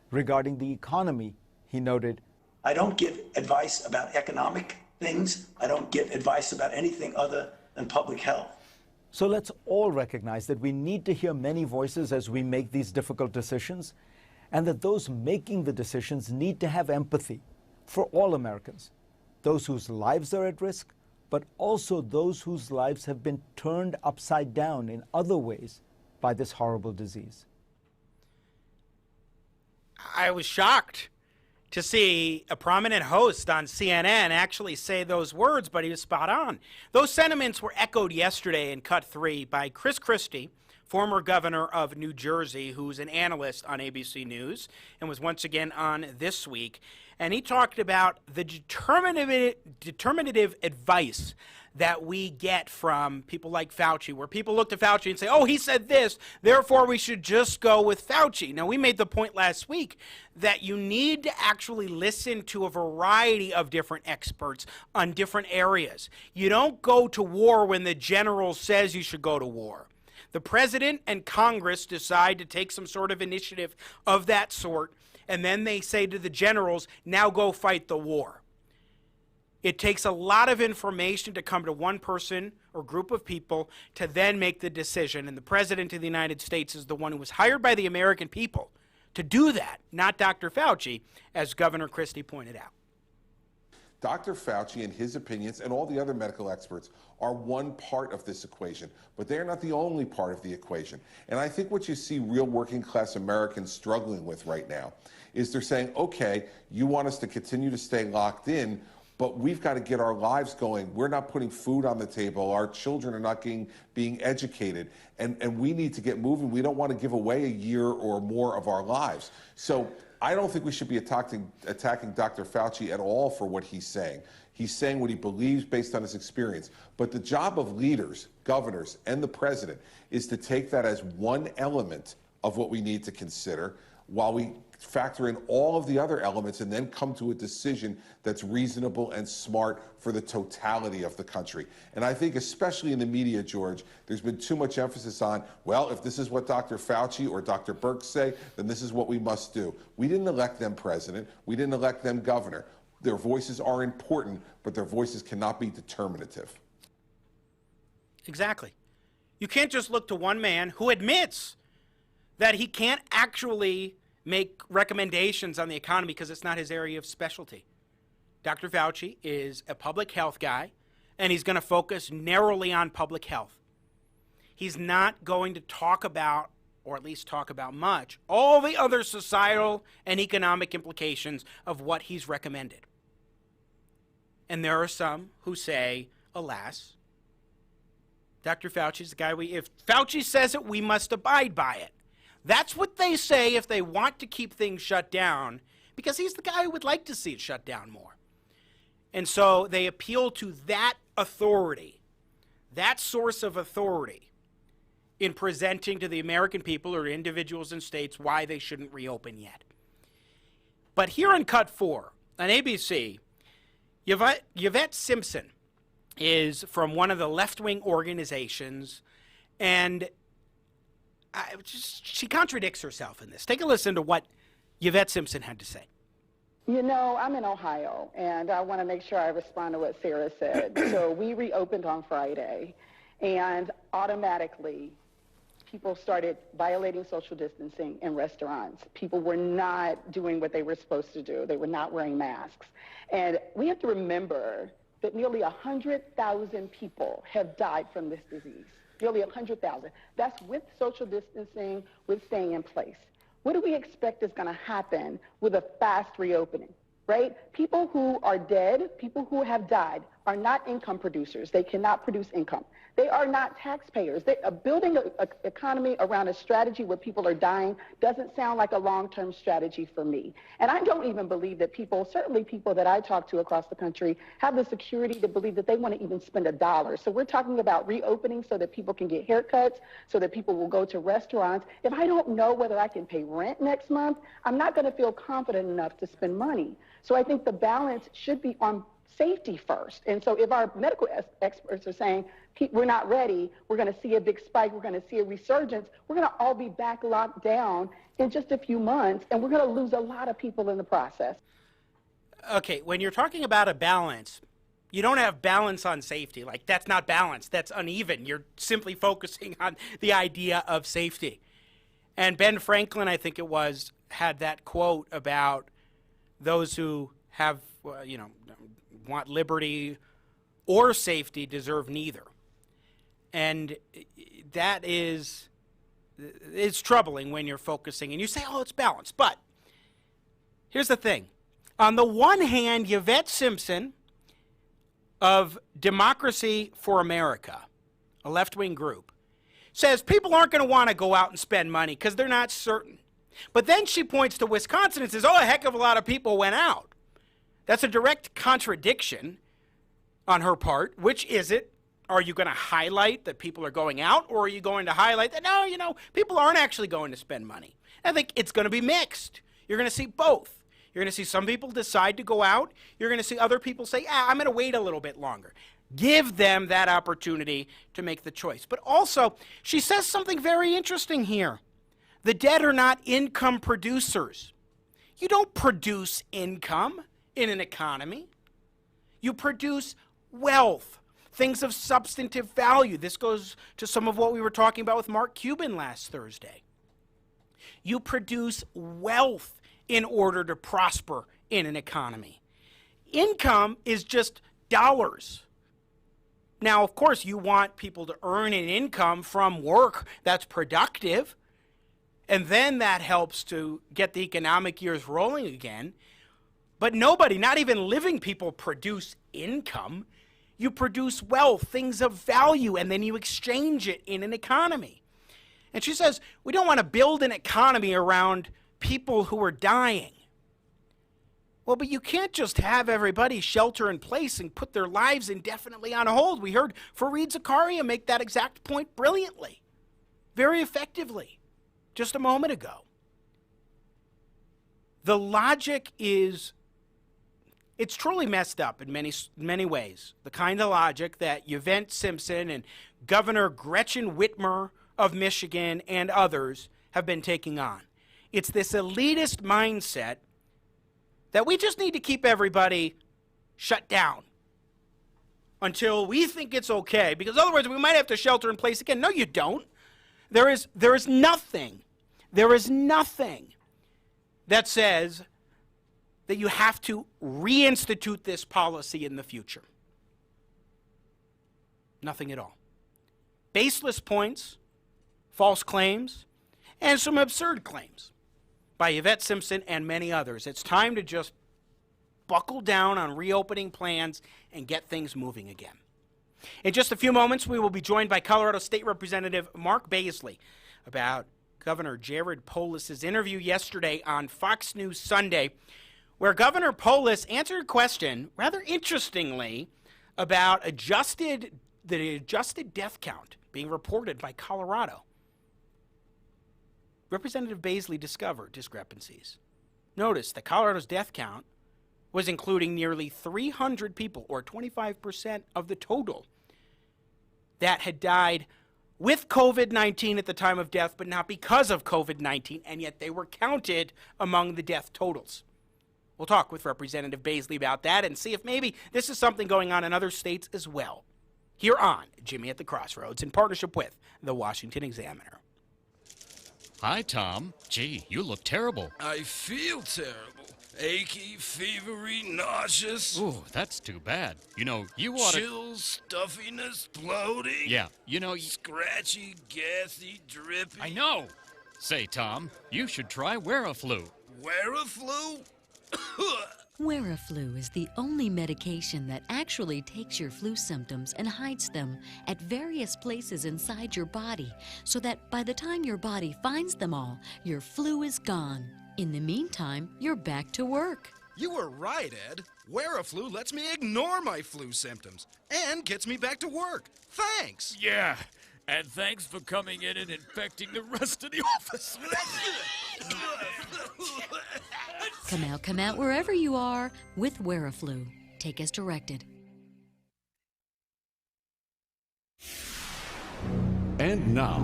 Regarding the economy, he noted, I don't give advice about economic things. I don't give advice about anything other than public health. So let's all recognize that we need to hear many voices as we make these difficult decisions, and that those making the decisions need to have empathy for all Americans, those whose lives are at risk, but also those whose lives have been turned upside down in other ways by this horrible disease. I was shocked to see a prominent host on CNN actually say those words, but he was spot on. Those sentiments were echoed yesterday in Cut 3 by Chris Christie, former governor of New Jersey, who's an analyst on ABC News and was once again on This Week. And he talked about the determinative advice that we get from people like Fauci, where people look to Fauci and say, oh, he said this, therefore we should just go with Fauci. Now, we made the point last week that you need to actually listen to a variety of different experts on different areas. You don't go to war when the general says you should go to war. The president and Congress decide to take some sort of initiative of that sort, and then they say to the generals, now go fight the war. It takes a lot of information to come to one person or group of people to then make the decision, and the President of the United States is the one who was hired by the American people to do that, not Dr. Fauci, as Governor Christie pointed out. Dr. Fauci and his opinions and all the other medical experts are one part of this equation, but they're not the only part of the equation. And I think what you see real working class Americans struggling with right now is they're saying, okay, you want us to continue to stay locked in, but we've got to get our lives going. We're not putting food on the table. Our children are not being educated, and we need to get moving. We don't want to give away a year or more of our lives. So I don't think we should be attacking Dr. Fauci at all for what he's saying. He's saying what he believes based on his experience. But the job of leaders, governors, and the president is to take that as one element of what we need to consider while we factor in all of the other elements, and then come to a decision that's reasonable and smart for the totality of the country. And I think especially in the media, George, there's been too much emphasis on, well, if this is what Dr. Fauci or Dr. Birx say, then this is what we must do. We didn't elect them president. We didn't elect them governor. Their voices are important, but their voices cannot be determinative. Exactly. You can't just look to one man who admits that he can't actually make recommendations on the economy because it's not his area of specialty. Dr. Fauci is a public health guy, and he's going to focus narrowly on public health. He's not going to talk about, or at least talk about much, all the other societal and economic implications of what he's recommended. And there are some who say, alas, Dr. Fauci's the guy if Fauci says it, we must abide by it. That's what they say if they want to keep things shut down, because he's the guy who would like to see it shut down more. And so they appeal to that authority, that source of authority, in presenting to the American people or individuals and states why they shouldn't reopen yet. But here on Cut 4, on ABC, Yvette Simpson is from one of the left-wing organizations, and she contradicts herself in this. Take a listen to what Yvette Simpson had to say. You know, I'm in Ohio, and I want to make sure I respond to what Sarah said. So we reopened on Friday, and automatically people started violating social distancing in restaurants. People were not doing what they were supposed to do. They were not wearing masks. And we have to remember that nearly 100,000 people have died from this disease. Nearly 100,000. That's with social distancing, with staying in place. What do we expect is going to happen with a fast reopening, right? People who are dead, people who have died, are not income producers. They cannot produce income. They are not taxpayers. Building an economy around a strategy where people are dying doesn't sound like a long-term strategy for me. And I don't even believe that people, certainly people that I talk to across the country, have the security to believe that they want to even spend $1. So we're talking about reopening so that people can get haircuts, so that people will go to restaurants. If I don't know whether I can pay rent next month, I'm not going to feel confident enough to spend money. So I think the balance should be on safety first. And so if our medical experts are saying, we're not ready, we're going to see a big spike, we're going to see a resurgence, we're going to all be back locked down in just a few months, and we're going to lose a lot of people in the process. Okay, when you're talking about a balance, you don't have balance on safety. Like, that's not balance, that's uneven. You're simply focusing on the idea of safety. And Ben Franklin, I think it was, had that quote about those who have, want liberty or safety deserve neither. And that is, it's troubling when you're focusing and you say, oh, it's balanced. But here's the thing. On the one hand, Yvette Simpson of Democracy for America, a left-wing group, says people aren't going to want to go out and spend money because they're not certain. But then she points to Wisconsin and says, oh, a heck of a lot of people went out. That's a direct contradiction on her part. Which is it? Are you going to highlight that people are going out, or are you going to highlight that, no, people aren't actually going to spend money? I think it's going to be mixed. You're going to see both. You're going to see some people decide to go out. You're going to see other people say, I'm going to wait a little bit longer. Give them that opportunity to make the choice. But also, she says something very interesting here. The dead are not income producers. You don't produce income in an economy. You produce wealth, things of substantive value. This goes to some of what we were talking about with Mark Cuban last Thursday. You produce wealth in order to prosper in an economy. Income is just dollars. Now, of course, you want people to earn an income from work that's productive, and then that helps to get the economic years rolling again. But nobody, not even living people, produce income. You produce wealth, things of value, and then you exchange it in an economy. And she says, we don't want to build an economy around people who are dying. Well, but you can't just have everybody shelter in place and put their lives indefinitely on hold. We heard Fareed Zakaria make that exact point brilliantly, very effectively, just a moment ago. The logic is, it's truly messed up in many ways. The kind of logic that Yvette Simpson and Governor Gretchen Whitmer of Michigan and others have been taking on. It's this elitist mindset that we just need to keep everybody shut down until we think it's okay, because otherwise we might have to shelter in place again. No, you don't. There is nothing that says that you have to reinstitute this policy in the future. Nothing at all. Baseless points, false claims, and some absurd claims by Yvette Simpson and many others. It's time to just buckle down on reopening plans and get things moving again. In just a few moments, we will be joined by Colorado State Representative Mark Baisley about Governor Jared Polis's interview yesterday on Fox News Sunday, where Governor Polis answered a question, rather interestingly, about the adjusted death count being reported by Colorado. Representative Baisley discovered discrepancies. Notice that Colorado's death count was including nearly 300 people, or 25% of the total, that had died with COVID-19 at the time of death, but not because of COVID-19, and yet they were counted among the death totals. We'll talk with Representative Baisley about that and see if maybe this is something going on in other states as well. Here on Jimmy at the Crossroads, in partnership with the Washington Examiner. Hi, Tom. Gee, you look terrible. I feel terrible. Achy, fevery, nauseous. Ooh, that's too bad. You know, you ought to... Chills, stuffiness, bloating. Yeah, you know... Scratchy, gassy, drippy. I know. Say, Tom, you should try Wearaflu. Wearaflu? Wearaflu is the only medication that actually takes your flu symptoms and hides them at various places inside your body, so that by the time your body finds them all, your flu is gone. In the meantime, you're back to work. You were right, Ed. Wearaflu lets me ignore my flu symptoms and gets me back to work. Thanks. Yeah, and thanks for coming in and infecting the rest of the office. Come out wherever you are with Wearaflu. Take as directed. And now,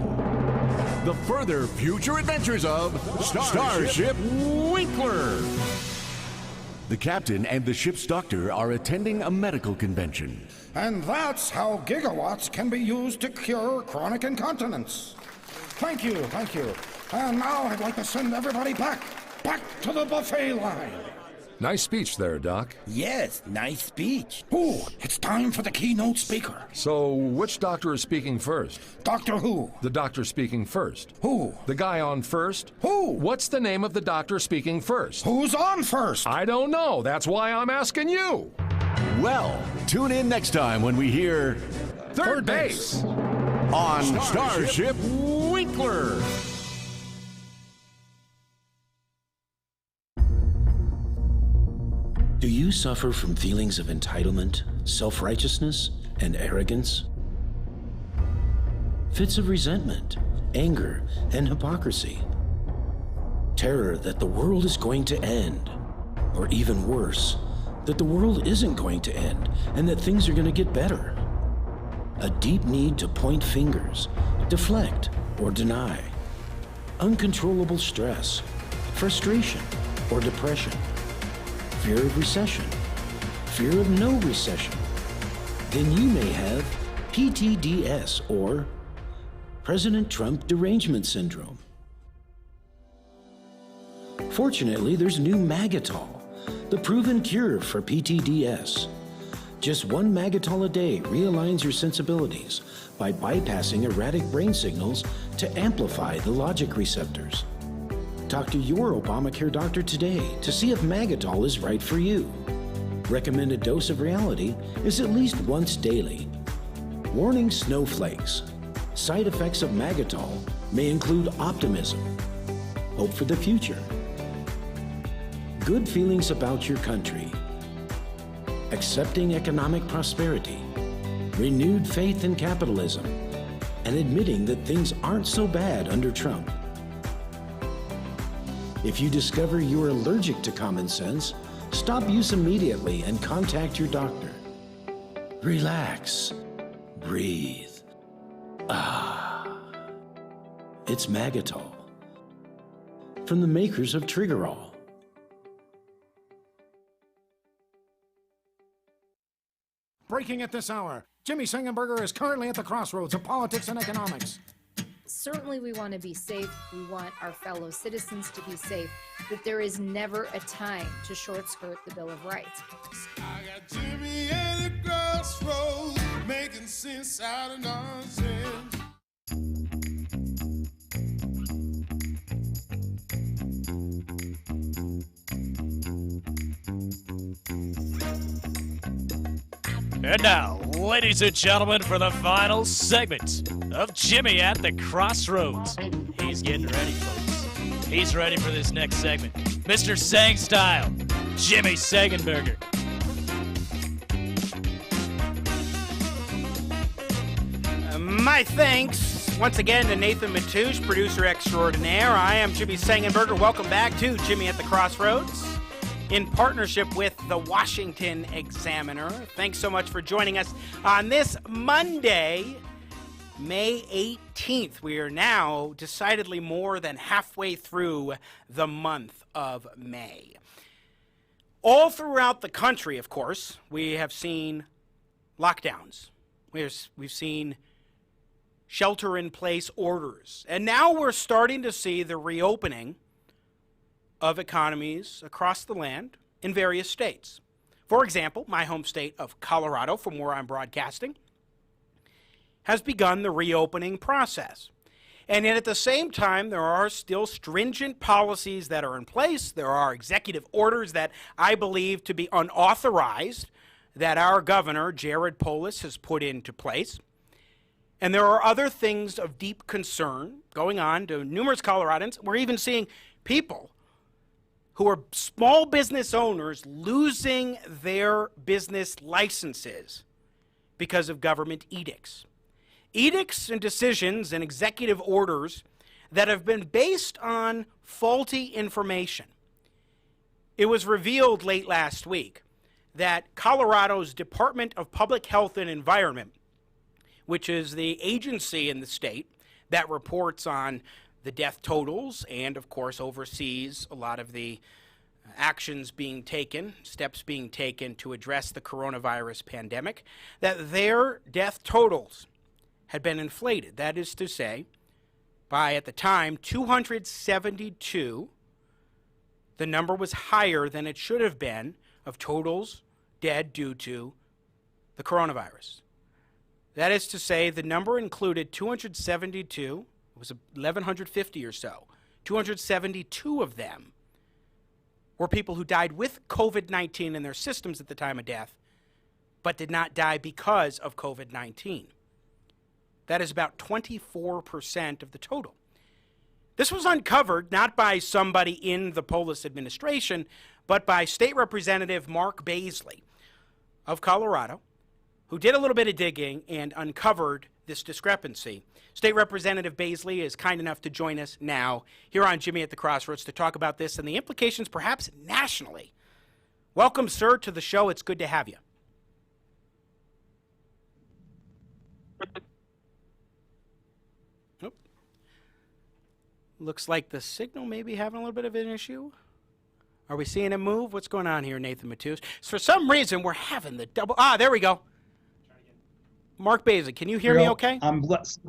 the further future adventures of Starship Winkler. The captain and the ship's doctor are attending a medical convention. And that's how gigawatts can be used to cure chronic incontinence. Thank you. And now I'd like to send everybody back to the buffet line. Nice speech there, Doc. Yes, nice speech. Ooh, it's time for the keynote speaker. So, which doctor is speaking first? Doctor who? The doctor speaking first. Who? The guy on first? Who? What's the name of the doctor speaking first? Who's on first? I don't know. That's why I'm asking you. Well, tune in next time when we hear Third Base on Starship Winkler. Do you suffer from feelings of entitlement, self-righteousness, and arrogance? Fits of resentment, anger, and hypocrisy? Terror that the world is going to end, or even worse, that the world isn't going to end and that things are going to get better? A deep need to point fingers, deflect, or deny? Uncontrollable stress, frustration, or depression? Fear of recession, fear of no recession? Then you may have PTDS, or President Trump Derangement Syndrome. Fortunately, there's new Magatol, the proven cure for PTDS. Just one Magatol a day realigns your sensibilities by bypassing erratic brain signals to amplify the logic receptors. Talk to your Obamacare doctor today to see if Magatol is right for you. Recommended dose of reality is at least once daily. Warning snowflakes. Side effects of Magatol may include optimism, hope for the future, good feelings about your country, accepting economic prosperity, renewed faith in capitalism, and admitting that things aren't so bad under Trump. If you discover you're allergic to common sense, stop use immediately and contact your doctor. Relax. Breathe. It's Magotol. From the makers of Triggerol. Breaking at this hour, Jimmy Sengenberger is currently at the crossroads of politics and economics. Certainly we want to be safe. We want our fellow citizens to be safe. But there is never a time to short-skirt the Bill of Rights. I got Jimmy at the crossroads, making sense out of nonsense. And now, ladies and gentlemen, for the final segment of Jimmy at the Crossroads. He's getting ready, folks. He's ready for this next segment. Mr. Sang Style, Jimmy Sengenberger. My thanks once again to Nathan Matoush, producer extraordinaire. I am Jimmy Sengenberger. Welcome back to Jimmy at the Crossroads, in partnership with the Washington Examiner. Thanks so much for joining us on this Monday, May 18th. We are now decidedly more than halfway through the month of May. All throughout the country, of course, we have seen lockdowns. We've seen shelter-in-place orders. And now we're starting to see the reopening of economies across the land in various states. For example, my home state of Colorado, from where I'm broadcasting, has begun the reopening process. And yet at the same time, there are still stringent policies that are in place. There are executive orders that I believe to be unauthorized that our governor, Jared Polis, has put into place. And there are other things of deep concern going on to numerous Coloradans. We're even seeing people who are small business owners losing their business licenses because of government edicts. Edicts and decisions and executive orders that have been based on faulty information. It was revealed late last week that Colorado's Department of Public Health and Environment, which is the agency in the state that reports on the death totals and, of course, oversees a lot of the actions being taken, steps being taken to address the coronavirus pandemic, that their death totals had been inflated. That is to say, by, at the time, 272, the number was higher than it should have been of totals dead due to the coronavirus. That is to say, the number included 272, it was 1,150 or so. 272 of them were people who died with COVID-19 in their systems at the time of death, but did not die because of COVID-19. That is about 24% of the total. This was uncovered not by somebody in the Polis administration, but by State Representative Mark Baisley of Colorado, who did a little bit of digging and uncovered this discrepancy. State Representative Baisley is kind enough to join us now here on Jimmy at the Crossroads to talk about this and the implications perhaps nationally. Welcome, sir, to the show. It's good to have you. Oh. Looks like the signal may be having a little bit of an issue. Are we seeing a move? What's going on here, Nathan Matoush? For some reason, we're having the double... there we go. Mark Baisley, can you hear me okay? I'm blessed.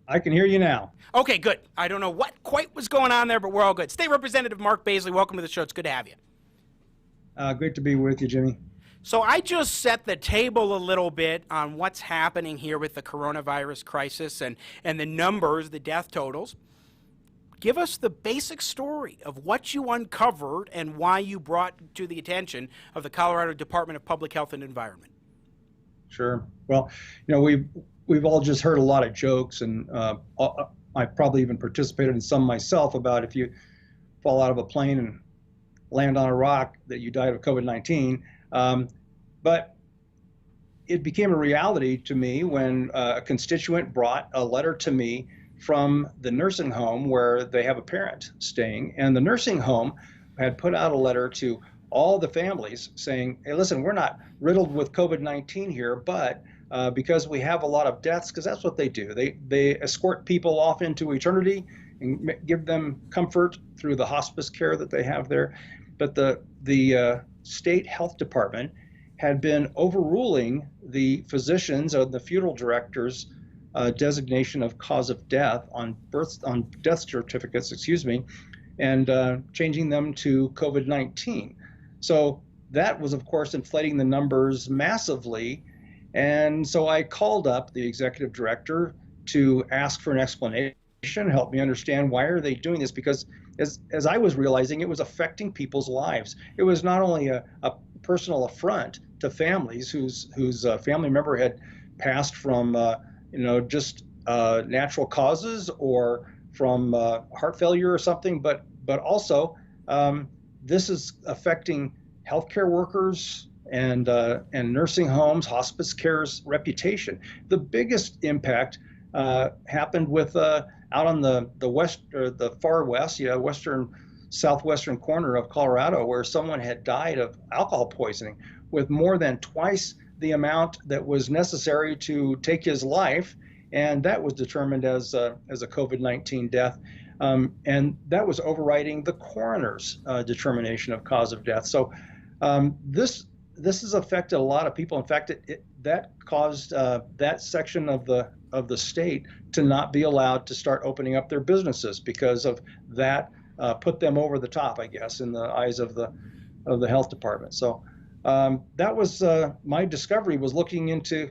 I can hear you now. Okay, good. I don't know what quite was going on there, but we're all good. State Representative Mark Baisley, welcome to the show. It's good to have you. Great to be with you, Jimmy. So I just set the table a little bit on what's happening here with the coronavirus crisis and the numbers, the death totals. Give us the basic story of what you uncovered and why you brought to the attention of the Colorado Department of Public Health and Environment. Sure. Well, we've all just heard a lot of jokes, and I probably even participated in some myself about if you fall out of a plane and land on a rock that you died of COVID-19. But it became a reality to me when a constituent brought a letter to me from the nursing home where they have a parent staying. And the nursing home had put out a letter to all the families saying, hey, listen, we're not riddled with COVID-19 here, but because we have a lot of deaths, because that's what they do. They escort people off into eternity and give them comfort through the hospice care that they have there. But the state health department had been overruling the physicians or the funeral directors' designation of cause of death on death certificates, and changing them to COVID-19. So that was, of course, inflating the numbers massively. And so I called up the executive director to ask for an explanation, help me understand why are they doing this, because as I was realizing, it was affecting people's lives. It was not only a personal affront to families whose family member had passed from just natural causes or from heart failure or something, but also this is affecting healthcare workers and nursing homes, hospice care's reputation. The biggest impact happened with out on the west or the far west, southwestern corner of Colorado, where someone had died of alcohol poisoning with more than twice the amount that was necessary to take his life, and that was determined as a COVID-19 death, and that was overriding the coroner's determination of cause of death. So this has affected a lot of people. In fact, that caused that section of the state to not be allowed to start opening up their businesses because of that. Put them over the top, I guess, in the eyes of the health department. So that was my discovery, was looking into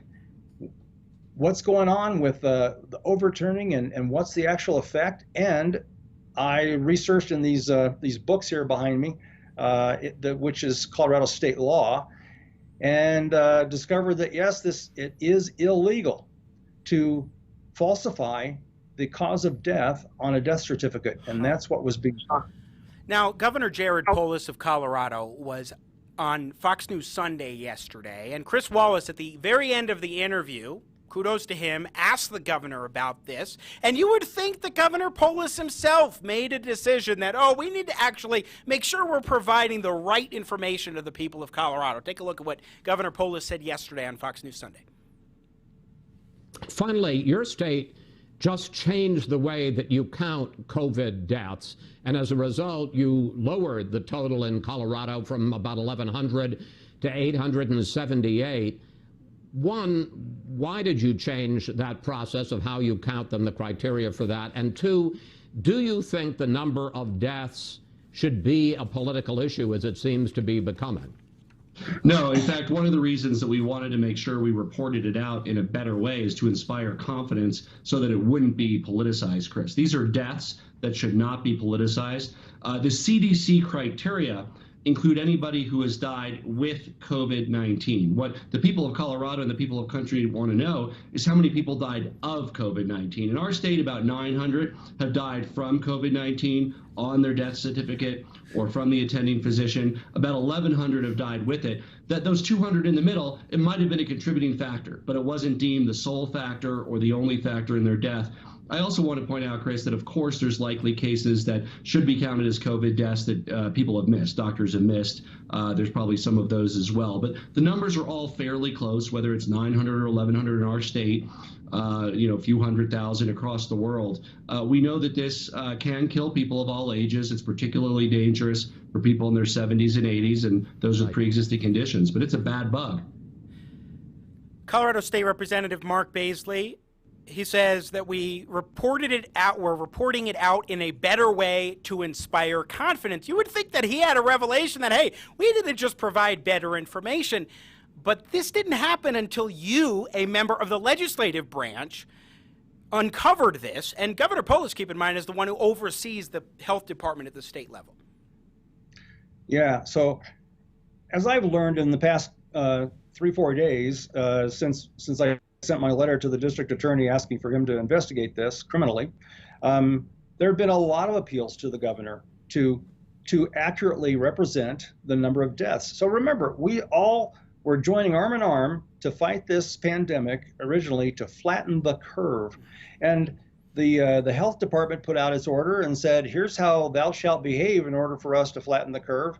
what's going on with the overturning and what's the actual effect. And I researched in these books here behind me, which is Colorado state law, and discovered that yes, it is illegal to falsify the cause of death on a death certificate, and that's what was being done. Now, Governor Jared Polis of Colorado was on Fox News Sunday yesterday, and Chris Wallace, at the very end of the interview, kudos to him, asked the governor about this, and you would think that Governor Polis himself made a decision that, we need to actually make sure we're providing the right information to the people of Colorado. Take a look at what Governor Polis said yesterday on Fox News Sunday. Finally, your state just changed the way that you count COVID deaths, and as a result, you lowered the total in Colorado from about 1,100 to 878. One, why did you change that process of how you count them, the criteria for that? And two, do you think the number of deaths should be a political issue as it seems to be becoming? No, in fact, one of the reasons that we wanted to make sure we reported it out in a better way is to inspire confidence so that it wouldn't be politicized, Chris. These are deaths that should not be politicized. The CDC criteria include anybody who has died with COVID-19. What the people of Colorado and the people of country want to know is how many people died of COVID-19. In our state, about 900 have died from COVID-19 on their death certificate or from the attending physician. About 1,100 have died with it. That those 200 in the middle, it might have been a contributing factor, but it wasn't deemed the sole factor or the only factor in their death. I also want to point out, Chris, that of course there's likely cases that should be counted as COVID deaths that people have missed, doctors have missed. There's probably some of those as well. But the numbers are all fairly close, whether it's 900 or 1,100 in our state, a few 100,000 across the world. We know that this can kill people of all ages. It's particularly dangerous for people in their 70s and 80s and those with pre-existing conditions, but it's a bad bug. Colorado State Representative Mark Baisley, he says that we're reporting it out in a better way to inspire confidence. You would think that he had a revelation that, hey, we need to just provide better information. But this didn't happen until you, a member of the legislative branch, uncovered this. And Governor Polis, keep in mind, is the one who oversees the health department at the state level. Yeah, so as I've learned in the past 3-4 days since I sent my letter to the district attorney asking for him to investigate this criminally, there have been a lot of appeals to the governor to accurately represent the number of deaths. So remember, we all were joining arm in arm to fight this pandemic originally, to flatten the curve. And the health department put out its order and said, here's how thou shalt behave in order for us to flatten the curve.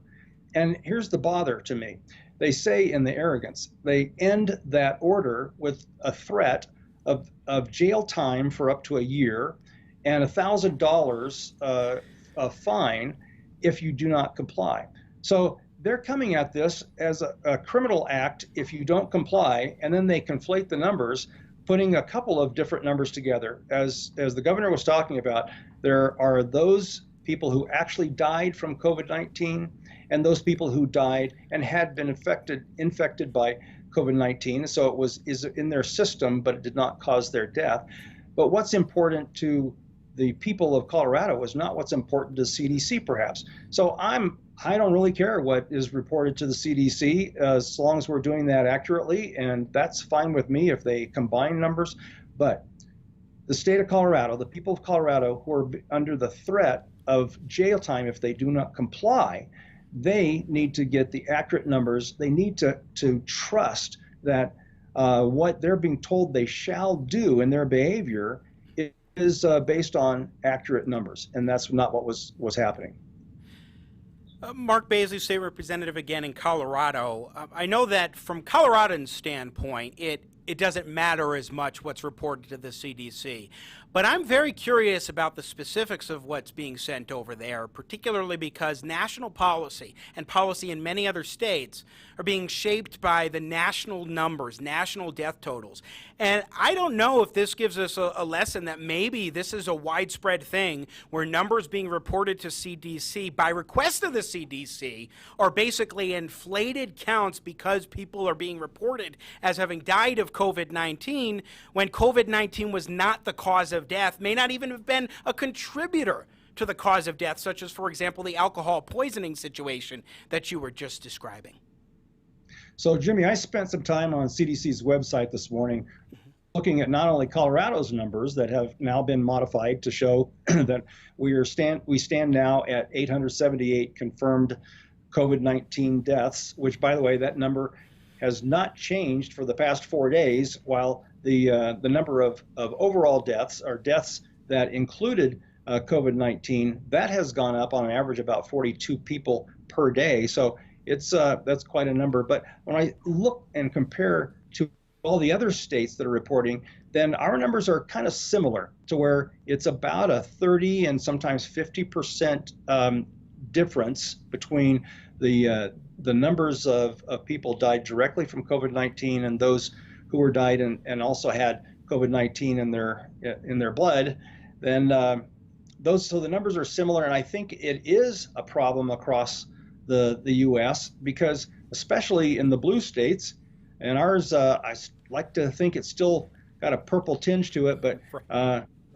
And here's the bother to me. They say in the arrogance, they end that order with a threat of jail time for up to a year and $1,000 a fine if you do not comply. So they're coming at this as a criminal act if you don't comply, and then they conflate the numbers, putting a couple of different numbers together. As the governor was talking about, there are those people who actually died from COVID-19 and those people who died and had been infected by COVID-19. So it is in their system, but it did not cause their death. But what's important to the people of Colorado is not what's important to CDC, perhaps. So I don't really care what is reported to the CDC as long as we're doing that accurately, and that's fine with me if they combine numbers. But the state of Colorado, the people of Colorado who are under the threat of jail time if they do not comply, they need to get the accurate numbers. They need to trust that what they're being told they shall do in their behavior is based on accurate numbers, and that's not what was happening. Mark Baisley, State Representative again in Colorado. I know that from Colorado's standpoint, it doesn't matter as much what's reported to the CDC. But I'm very curious about the specifics of what's being sent over there, particularly because national policy and policy in many other states are being shaped by the national numbers, national death totals. And I don't know if this gives us a lesson that maybe this is a widespread thing where numbers being reported to CDC by request of the CDC are basically inflated counts because people are being reported as having died of COVID-19 when COVID-19 was not the cause of death, may not even have been a contributor to the cause of death, such as, for example, the alcohol poisoning situation that you were just describing. So, Jimmy, I spent some time on CDC's website this morning looking at not only Colorado's numbers that have now been modified to show that we stand now at 878 confirmed COVID-19 deaths, which, by the way, that number has not changed for the past 4 days, while the number of overall deaths, or deaths that included COVID-19, that has gone up on average about 42 people per day. So that's quite a number. But when I look and compare to all the other states that are reporting, then our numbers are kind of similar to where it's about a 30 and sometimes 50% difference between the numbers of people died directly from COVID-19 and those who were died and also had COVID-19 in their blood. Then so the numbers are similar, and I think it is a problem across the U.S. because especially in the blue states, and ours, I like to think it's still got a purple tinge to it, but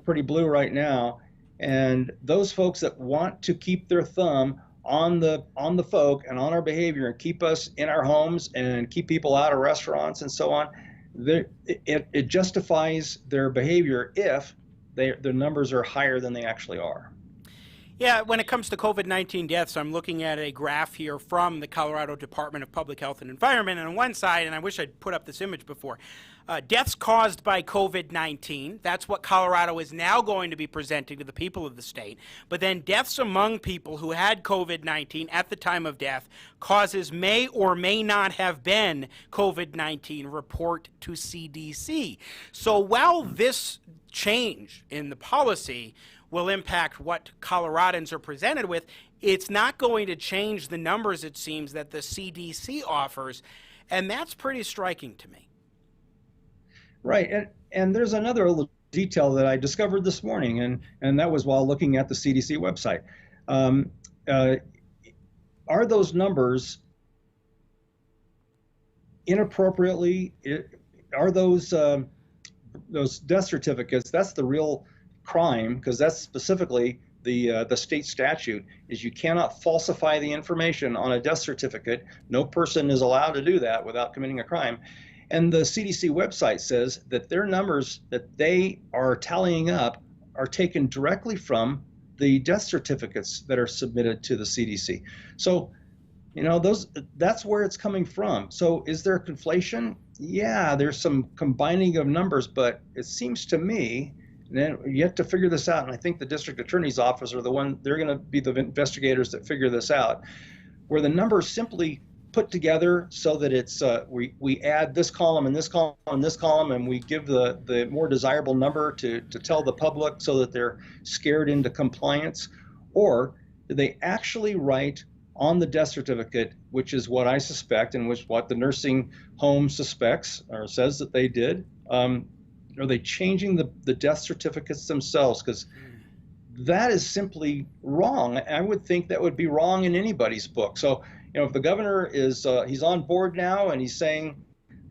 pretty blue right now. And those folks that want to keep their thumb on the folk and on our behavior and keep us in our homes and keep people out of restaurants and so on, it justifies their behavior if their numbers are higher than they actually are. Yeah, when it comes to COVID-19 deaths, I'm looking at a graph here from the Colorado Department of Public Health and Environment. And on one side, and I wish I'd put up this image before, deaths caused by COVID-19. That's what Colorado is now going to be presenting to the people of the state. But then deaths among people who had COVID-19 at the time of death, causes may or may not have been COVID-19, report to CDC. So while this change in the policy will impact what Coloradans are presented with, it's not going to change the numbers, it seems, that the CDC offers, and that's pretty striking to me. Right, and there's another little detail that I discovered this morning, and that was while looking at the CDC website. Are those numbers inappropriately, are those death certificates, that's the real crime, because that's specifically the state statute, is you cannot falsify the information on a death certificate. No person is allowed to do that without committing a crime. And the CDC website says that their numbers that they are tallying up are taken directly from the death certificates that are submitted to the CDC. So, you know, that's where it's coming from. So is there conflation? Yeah, there's some combining of numbers, but it seems to me And then yet to figure this out, and I think the district attorney's office are they're going to be the investigators that figure this out, where the numbers simply put together so that it's we add this column and this column and this column, and we give the more desirable number to tell the public so that they're scared into compliance, or do they actually write on the death certificate, which is what I suspect and what the nursing home suspects or says that they did? Are they changing the death certificates themselves? Because that is simply wrong. I would think that would be wrong in anybody's book. So, if the governor is he's on board now and he's saying,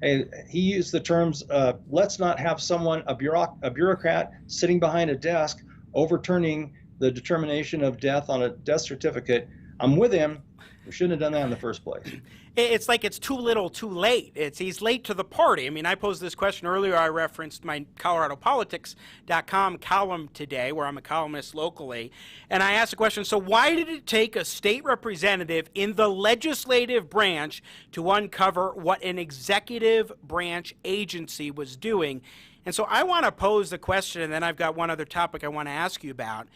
hey, he used the terms, let's not have a bureaucrat sitting behind a desk overturning the determination of death on a death certificate. I'm with him. We shouldn't have done that in the first place. It's like it's too little, too late. He's late to the party. I mean, I posed this question earlier. I referenced my ColoradoPolitics.com column today, where I'm a columnist locally, and I asked the question, so why did it take a state representative in the legislative branch to uncover what an executive branch agency was doing? And so I want to pose the question, and then I've got one other topic I want to ask you about.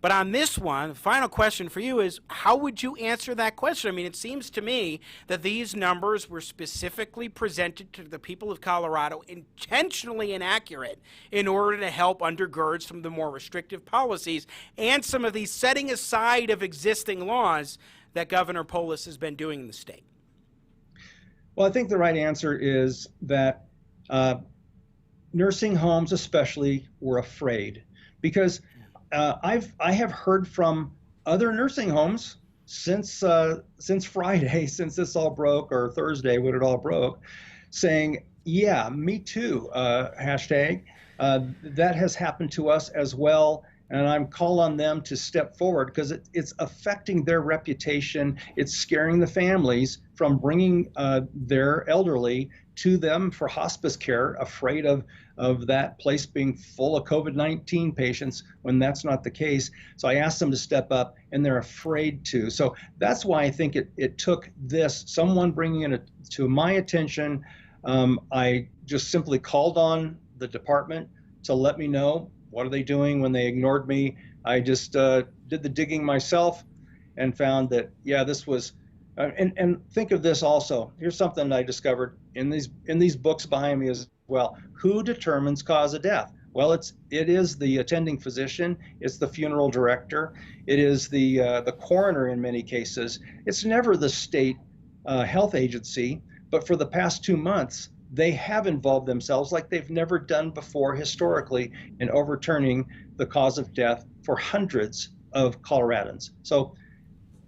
But on this one, the final question for you is, how would you answer that question? I mean, it seems to me that these numbers were specifically presented to the people of Colorado intentionally inaccurate in order to help undergird some of the more restrictive policies and some of these setting aside of existing laws that Governor Polis has been doing in the state. Well, I think the right answer is that nursing homes especially were afraid, because I have heard from other nursing homes since Friday, since this all broke, or Thursday when it all broke, saying, yeah, me too, hashtag. That has happened to us as well. And I'm calling on them to step forward, because it's affecting their reputation. It's scaring the families from bringing their elderly to them for hospice care, afraid of that place being full of COVID-19 patients when that's not the case. So I asked them to step up, and they're afraid to. So that's why I think it took someone bringing it to my attention. I just simply called on the department to let me know, what are they doing when they ignored me? I just did the digging myself and found that, yeah, this was, and think of this also. Here's something I discovered in these books behind me as well. Who determines cause of death? Well, it is the attending physician, it's the funeral director, it is the coroner in many cases. It's never the state health agency, but for the past 2 months, they have involved themselves like they've never done before historically in overturning the cause of death for hundreds of Coloradans. So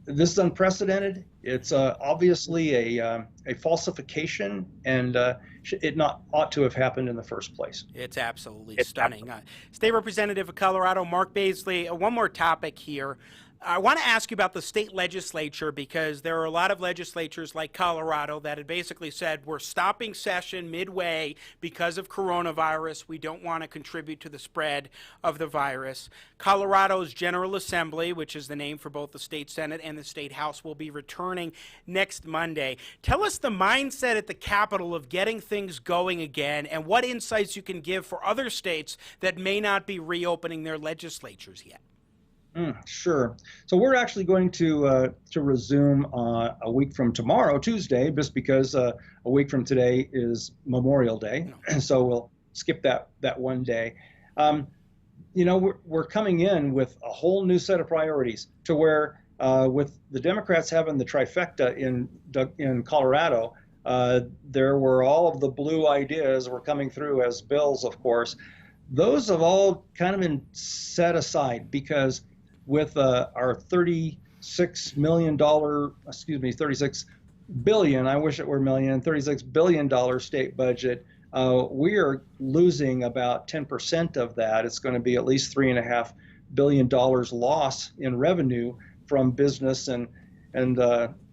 this is unprecedented. It's obviously a falsification, and it ought to have happened in the first place. It's absolutely stunning. State Representative of Colorado, Mark Baisley, one more topic here. I want to ask you about the state legislature, because there are a lot of legislatures like Colorado that had basically said, we're stopping session midway because of coronavirus. We don't want to contribute to the spread of the virus. Colorado's General Assembly, which is the name for both the state Senate and the state House, will be returning next Monday. Tell us the mindset at the Capitol of getting things going again, and what insights you can give for other states that may not be reopening their legislatures yet. Sure. So we're actually going to resume a week from tomorrow, Tuesday, just because a week from today is Memorial Day. So we'll skip that one day. We're coming in with a whole new set of priorities, to where with the Democrats having the trifecta in Colorado, there were all of the blue ideas were coming through as bills, of course. Those have all kind of been set aside, because with our $36 billion, I wish it were million, $36 billion state budget, we are losing about 10% of that. It's going to be at least $3.5 billion loss in revenue from business and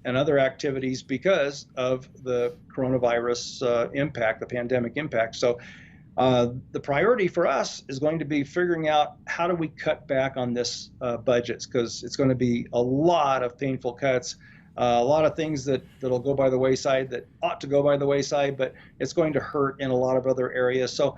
other activities because of the coronavirus impact, the pandemic impact. So the priority for us is going to be figuring out how do we cut back on this budgets, because it's going to be a lot of painful cuts. A lot of things that'll go by the wayside that ought to go by the wayside, but it's going to hurt in a lot of other areas. So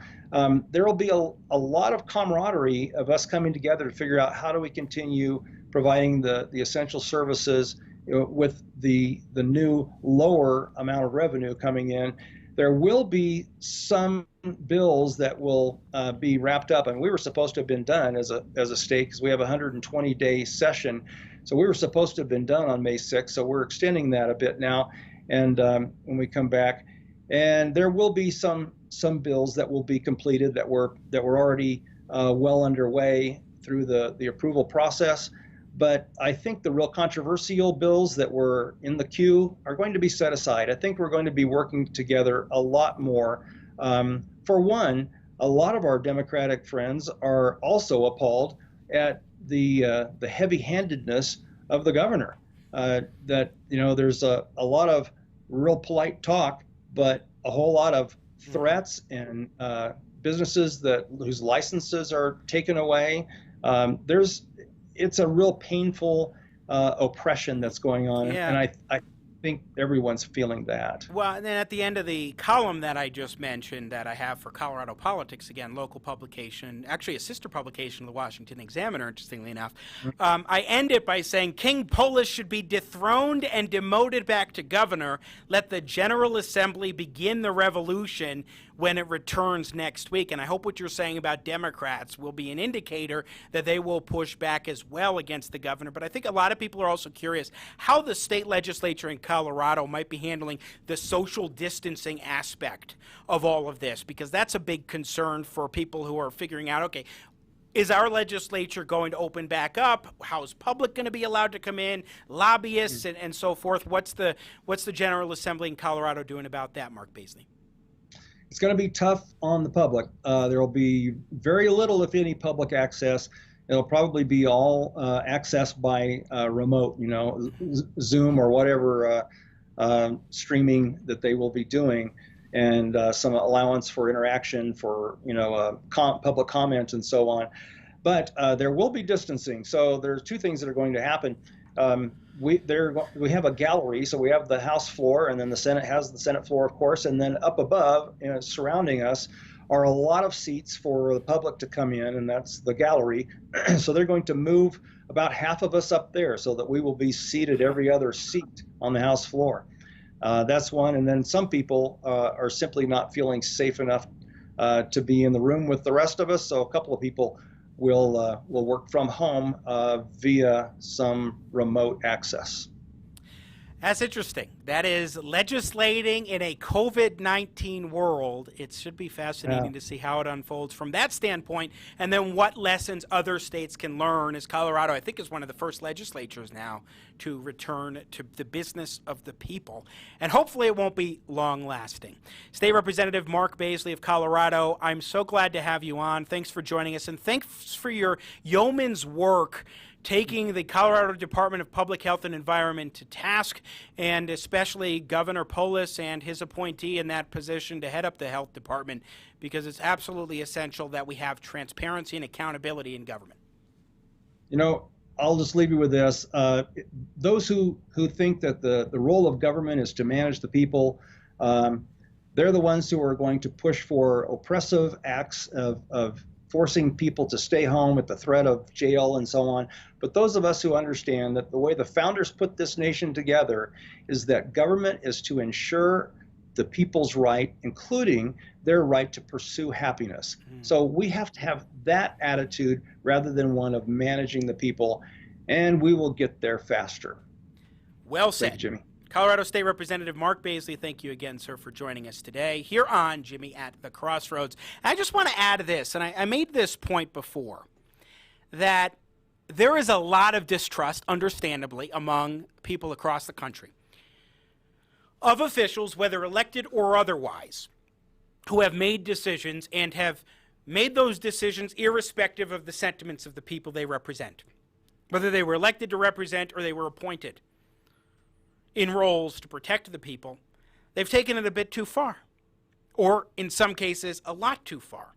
there will be a lot of camaraderie of us coming together to figure out how do we continue providing the essential services with the new lower amount of revenue coming in. There will be some bills that will be wrapped up, and we were supposed to have been done as a state because we have a 120-day session. So we were supposed to have been done on May 6th, so we're extending that a bit now. And when we come back, and there will be some bills that will be completed that were already well underway through the approval process. But I think the real controversial bills that were in the queue are going to be set aside. I think we're going to be working together a lot more. For one, a lot of our Democratic friends are also appalled at the heavy-handedness of the governor. That there's a lot of real polite talk, but a whole lot of threats and businesses whose licenses are taken away. It's a real painful oppression that's going on, and I think everyone's feeling that. Well, and then at the end of the column that I just mentioned that I have for Colorado Politics, again, local publication, actually a sister publication of the Washington Examiner, interestingly enough, I end it by saying King Polis should be dethroned and demoted back to governor. Let the General Assembly begin the revolution when it returns next week. And I hope what you're saying about Democrats will be an indicator that they will push back as well against the governor. But I think a lot of people are also curious how the state legislature in Colorado might be handling the social distancing aspect of all of this, because that's a big concern for people who are figuring out, okay, is our legislature going to open back up? How's public going to be allowed to come in? Lobbyists and so forth. What's the General Assembly in Colorado doing about that, Mark Baisley? It's going to be tough on the public. There will be very little, if any, public access. It'll probably be all accessed by remote, Zoom or whatever streaming that they will be doing, and some allowance for interaction for, public comment and so on. But there will be distancing. So there's two things that are going to happen. We have a gallery, so we have the House floor, and then the Senate has the Senate floor, of course, and then up above, surrounding us, are a lot of seats for the public to come in, and that's the gallery. So they're going to move about half of us up there so that we will be seated every other seat on the House floor. That's one, and then some people are simply not feeling safe enough to be in the room with the rest of us, so a couple of people will work from home via some remote access. That's interesting. That is legislating in a COVID-19 world. It should be fascinating to see how it unfolds from that standpoint, and then what lessons other states can learn, as Colorado, I think, is one of the first legislatures now to return to the business of the people. And hopefully it won't be long-lasting. State Representative Mark Baisley of Colorado, I'm so glad to have you on. Thanks for joining us, and thanks for your yeoman's work taking the Colorado Department of Public Health and Environment to task, and especially Governor Polis and his appointee in that position to head up the health department, because it's absolutely essential that we have transparency and accountability in government. I'll just leave you with this. Those who think that the role of government is to manage the people, they're the ones who are going to push for oppressive acts of forcing people to stay home at the threat of jail and so on. But those of us who understand that the way the founders put this nation together is that government is to ensure the people's right, including their right to pursue happiness. So we have to have that attitude rather than one of managing the people, and we will get there faster. Well said. Thank you, Jimmy. Colorado State Representative Mark Baisley, thank you again, sir, for joining us today here on Jimmy at the Crossroads. I just want to add this, and I made this point before, that there is a lot of distrust, understandably, among people across the country of officials, whether elected or otherwise, who have made decisions and have made those decisions irrespective of the sentiments of the people they represent, whether they were elected to represent or they were appointed in roles to protect the people. They've taken it a bit too far, or in some cases, a lot too far.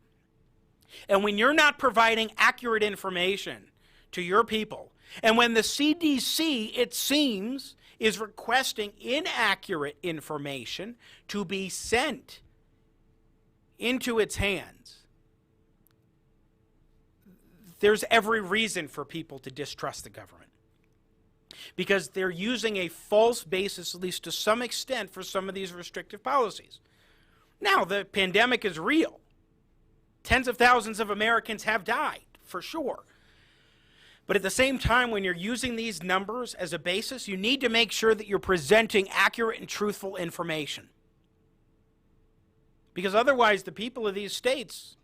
And when you're not providing accurate information to your people, and when the CDC, it seems, is requesting inaccurate information to be sent into its hands, there's every reason for people to distrust the government, because they're using a false basis, at least to some extent, for some of these restrictive policies. Now, the pandemic is real. Tens of thousands of Americans have died, for sure. But at the same time, when you're using these numbers as a basis, you need to make sure that you're presenting accurate and truthful information. Because otherwise, the people of these states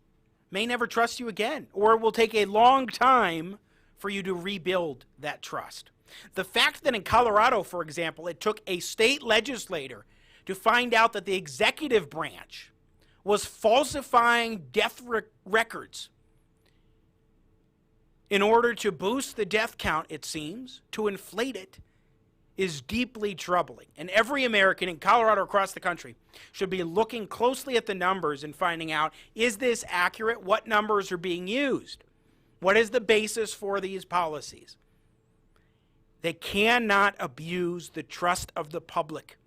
may never trust you again, or it will take a long time for you to rebuild that trust. The fact that in Colorado, for example, it took a state legislator to find out that the executive branch was falsifying death records in order to boost the death count, it seems, to inflate it, is deeply troubling. And every American in Colorado, across the country, should be looking closely at the numbers and finding out, is this accurate? What numbers are being used? What is the basis for these policies? They cannot abuse the trust of the public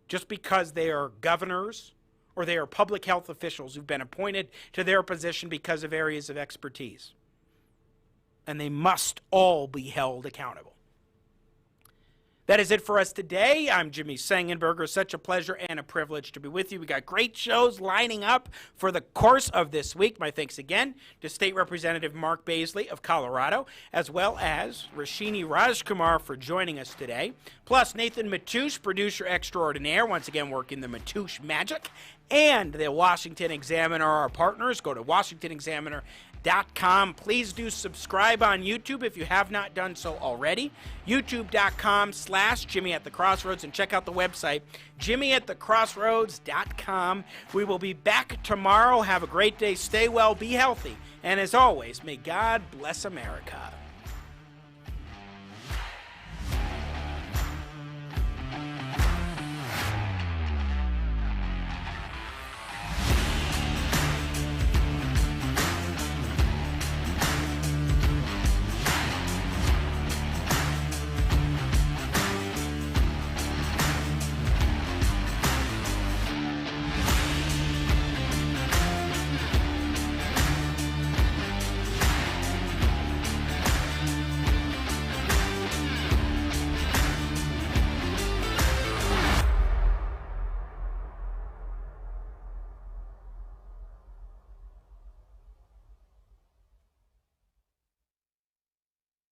just because they are governors or they are public health officials who've been appointed to their position because of areas of expertise. And they must all be held accountable. That is it for us today. I'm Jimmy Sengenberger. Such a pleasure and a privilege to be with you. We got great shows lining up for the course of this week. My thanks again to State Representative Mark Baisley of Colorado, as well as Roshini Rajkumar for joining us today. Plus Nathan Matoush, producer extraordinaire, once again working the Matoush magic, and the Washington Examiner, our partners. Go to WashingtonExaminer.com. Please do subscribe on YouTube if you have not done so already. YouTube.com/Jimmy at the Crossroads, and check out the website JimmyAtTheCrossroads.com. We will be back tomorrow. Have a great day. Stay well. Be healthy. And as always, may God bless America.